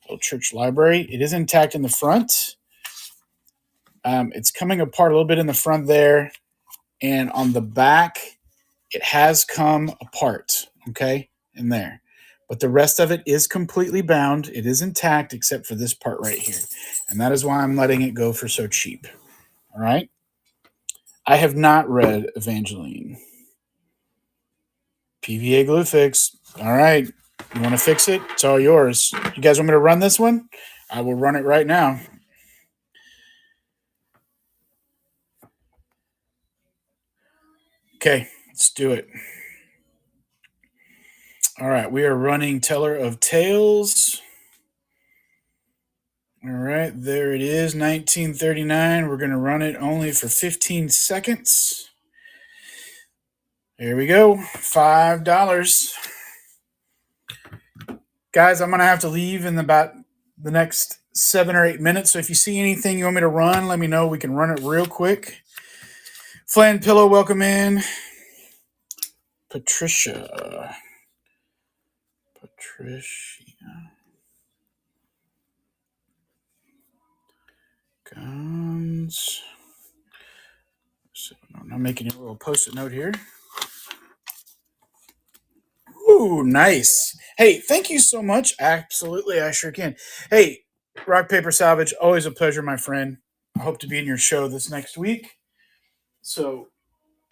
A: Old Church Library. It is intact in the front. It's coming apart a little bit in the front there, and on the back, it has come apart, okay, in there. But the rest of it is completely bound. It is intact except for this part right here, and that is why I'm letting it go for so cheap. All right? I have not read Evangeline. PVA glue fix. All right. You want to fix it? It's all yours. You guys want me to run this one? I will run it right now. Okay, let's do it. All right, we are running Teller of Tales. All right, there it is, 1939. We're going to run it only for 15 seconds. There we go, $5. Guys, I'm going to have to leave in about the next 7 or 8 minutes. So if you see anything you want me to run, let me know. We can run it real quick. Flan Pillow, welcome in. Patricia. Guns. So I'm making a little post-it note here. Ooh, nice. Hey, thank you so much. Absolutely, I sure can. Hey, Rock, Paper, Salvage, always a pleasure, my friend. I hope to be in your show this next week. So,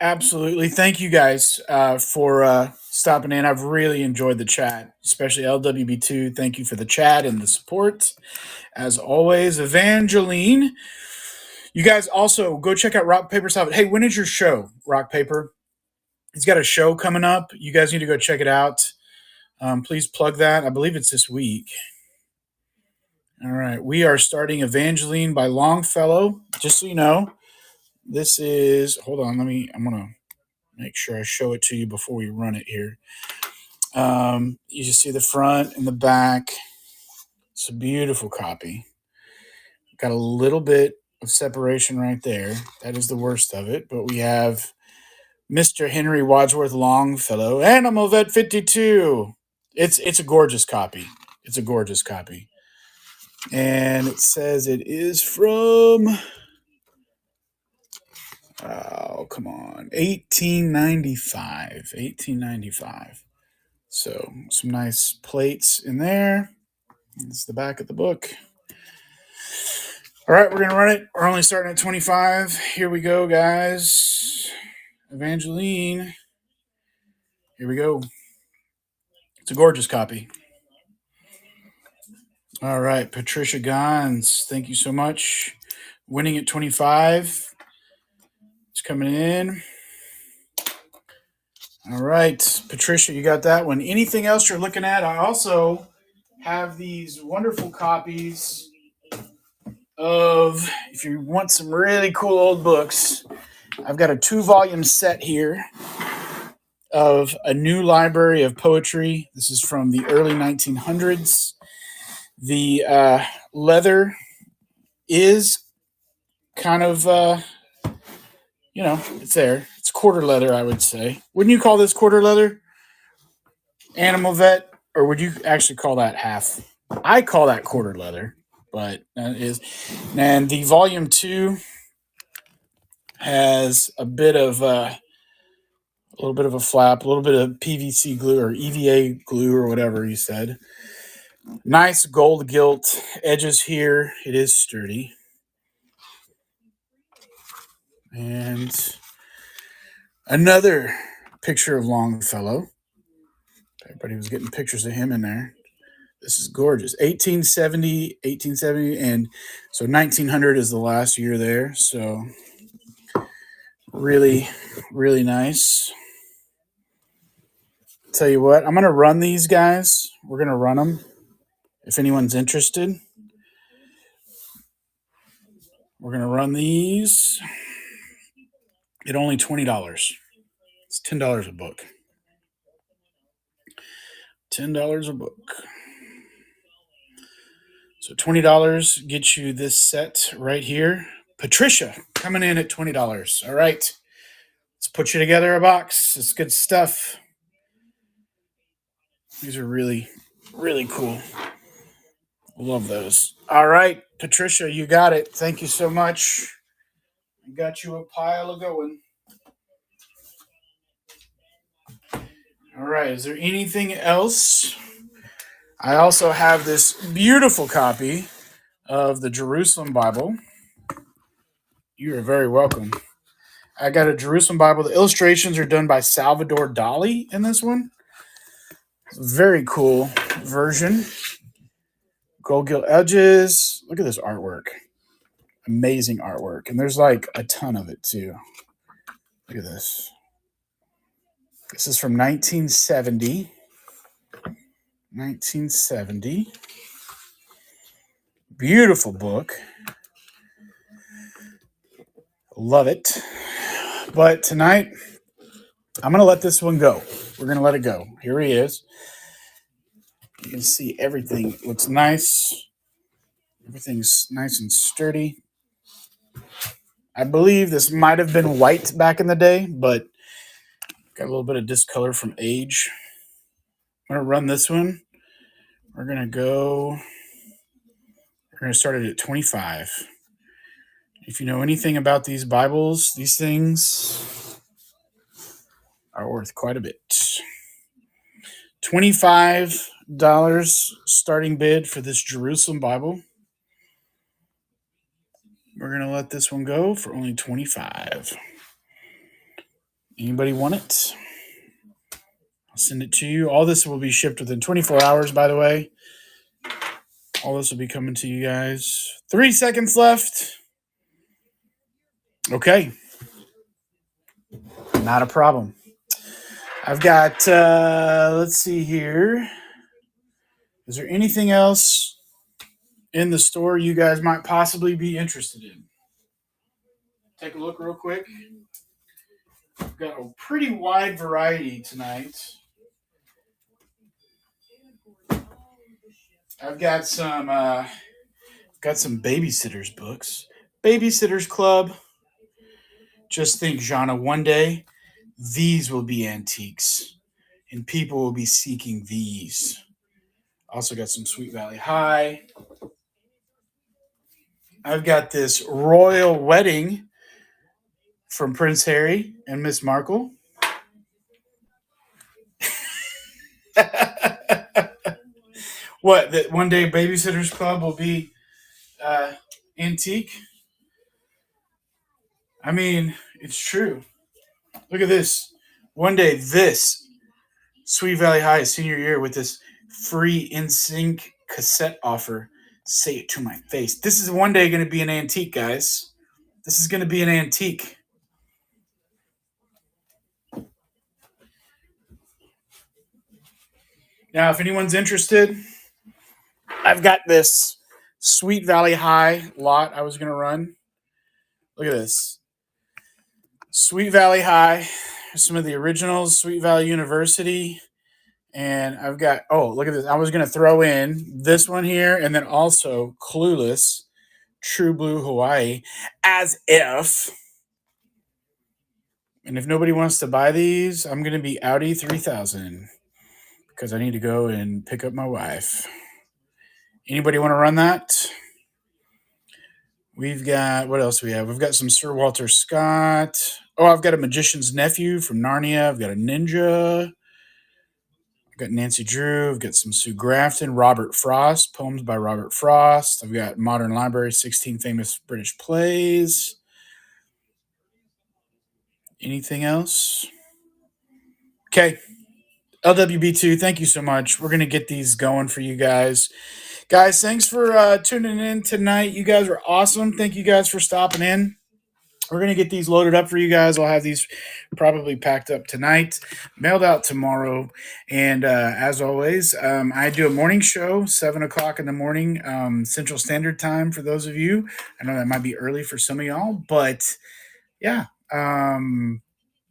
A: absolutely. Thank you guys for stopping in. I've really enjoyed the chat, especially LWB2. Thank you for the chat and the support. As always, Evangeline. You guys also go check out Rock, Paper, Salvage. Hey, when is your show, Rock, Paper? He's got a show coming up. You guys need to go check it out. Please plug that. I believe it's this week. All right. We are starting Evangeline by Longfellow. Just so you know, this is, hold on, I'm going to make sure I show it to you before we run it here. You just see the front and the back. It's a beautiful copy. Got a little bit of separation right there. That is the worst of it. But we have Mr. Henry Wadsworth Longfellow, Animal Vet 52. It's a gorgeous copy. It's a gorgeous copy. And it says it is from, oh, come on, 1895. 1895. So some nice plates in there. It's the back of the book. All right, we're going to run it. We're only starting at 25. Here we go, guys. Evangeline. Here we go. It's a gorgeous copy. All right, Patricia Gons, thank you so much. Winning at 25. It's coming in. All right, Patricia, you got that one. Anything else you're looking at? I also have these wonderful copies of, if you want some really cool old books, I've got a 2-volume set here of a new library of poetry. This is from the early 1900s. The leather is kind of, it's there. It's quarter leather, I would say. Wouldn't you call this quarter leather, Animal Vet? Or would you actually call that half? I call that quarter leather, but that is. And the volume 2 has a little bit of a flap, a little bit of PVC glue or EVA glue or whatever you said. Nice gold gilt edges here. It is sturdy. And another picture of Longfellow. Everybody was getting pictures of him in there. This is gorgeous. 1870, and so 1900 is the last year there. So really, really nice. Tell you what, I'm going to run these guys. We're going to run them if anyone's interested. We're going to run these at only $20. It's $10 a book. $10 a book. So $20 gets you this set right here. Patricia coming in at $20. All right. Let's put you together a box. It's good stuff. These are really, really cool. Love those. All right, Patricia, you got it. Thank you so much. I got you a pile of going. All right, is there anything else? I also have this beautiful copy of the Jerusalem Bible. You are very welcome. I got a Jerusalem Bible. The illustrations are done by Salvador Dali in this one. Very cool version. Gold gilt edges. Look at this artwork. Amazing artwork. And there's like a ton of it too. Look at this. This is from 1970. 1970. Beautiful book. Love it. But tonight, I'm going to let this one go. We're going to let it go. Here he is. You can see everything looks nice. Everything's nice and sturdy. I believe this might have been white back in the day, but got a little bit of discolor from age. I'm going to run this one. We're going to start it at 25. If you know anything about these Bibles, these things are worth quite a bit. $25 starting bid for this Jerusalem Bible. We're going to let this one go for only $25. Anybody want it? I'll send it to you. All this will be shipped within 24 hours, by the way. All this will be coming to you guys. 3 seconds left. Okay. Not a problem. I've got, let's see here. Is there anything else in the store you guys might possibly be interested in? Take a look real quick. I've got a pretty wide variety tonight. I've got some babysitters books. Babysitters Club. Just think, Jana, one day These will be antiques, and people will be seeking these. Also got some Sweet Valley High. I've got this royal wedding from Prince Harry and Miss Markle. What? That one day Babysitters Club will be uh, antique? I mean, it's true. Look at this. One day, this Sweet Valley High senior year with this free in sync cassette offer. Say it to my face. This is one day going to be an antique, guys. This is going to be an antique. Now, if anyone's interested, I've got this Sweet Valley High lot I was going to run. Look at this. Sweet Valley High, some of the originals, Sweet Valley University. And I've got, oh, look at this. I was going to throw in this one here and then also Clueless, True Blue Hawaii, as if. And if nobody wants to buy these, I'm going to be Audi 3000 because I need to go and pick up my wife. Anybody want to run that? We've got, what else we have? We've got some Sir Walter Scott. Oh, I've got a Magician's Nephew from Narnia. I've got a Ninja. I've got Nancy Drew. I've got some Sue Grafton. Robert Frost, poems by Robert Frost. I've got Modern Library, 16 famous British plays. Anything else? Okay. LWB2, thank you so much. We're going to get these going for you guys. Guys, thanks for tuning in tonight. You guys are awesome. Thank you guys for stopping in. We're going to get these loaded up for you guys. I'll have these probably packed up tonight, mailed out tomorrow. And as always, I do a morning show, 7 o'clock in the morning, Central Standard Time for those of you. I know that might be early for some of y'all, but yeah,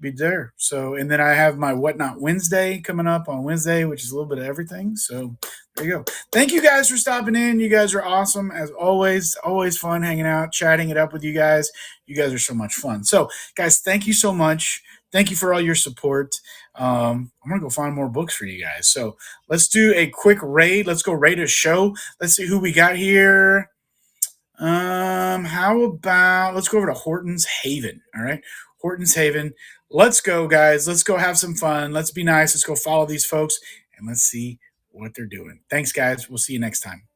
A: be there. So, and then I have my Whatnot Wednesday coming up on Wednesday, which is a little bit of everything. So there you go. Thank you guys for stopping in. You guys are awesome as always. Always fun hanging out, chatting it up with you guys. You guys are so much fun. So, guys, thank you so much. Thank you for all your support. I'm gonna go find more books for you guys. So let's do a quick raid. Let's go raid a show. Let's see who we got here. How about let's go over to Horton's Haven. All right, Horton's Haven. Let's go, guys. Let's go have some fun. Let's be nice. Let's go follow these folks and let's see what they're doing. Thanks, guys. We'll see you next time.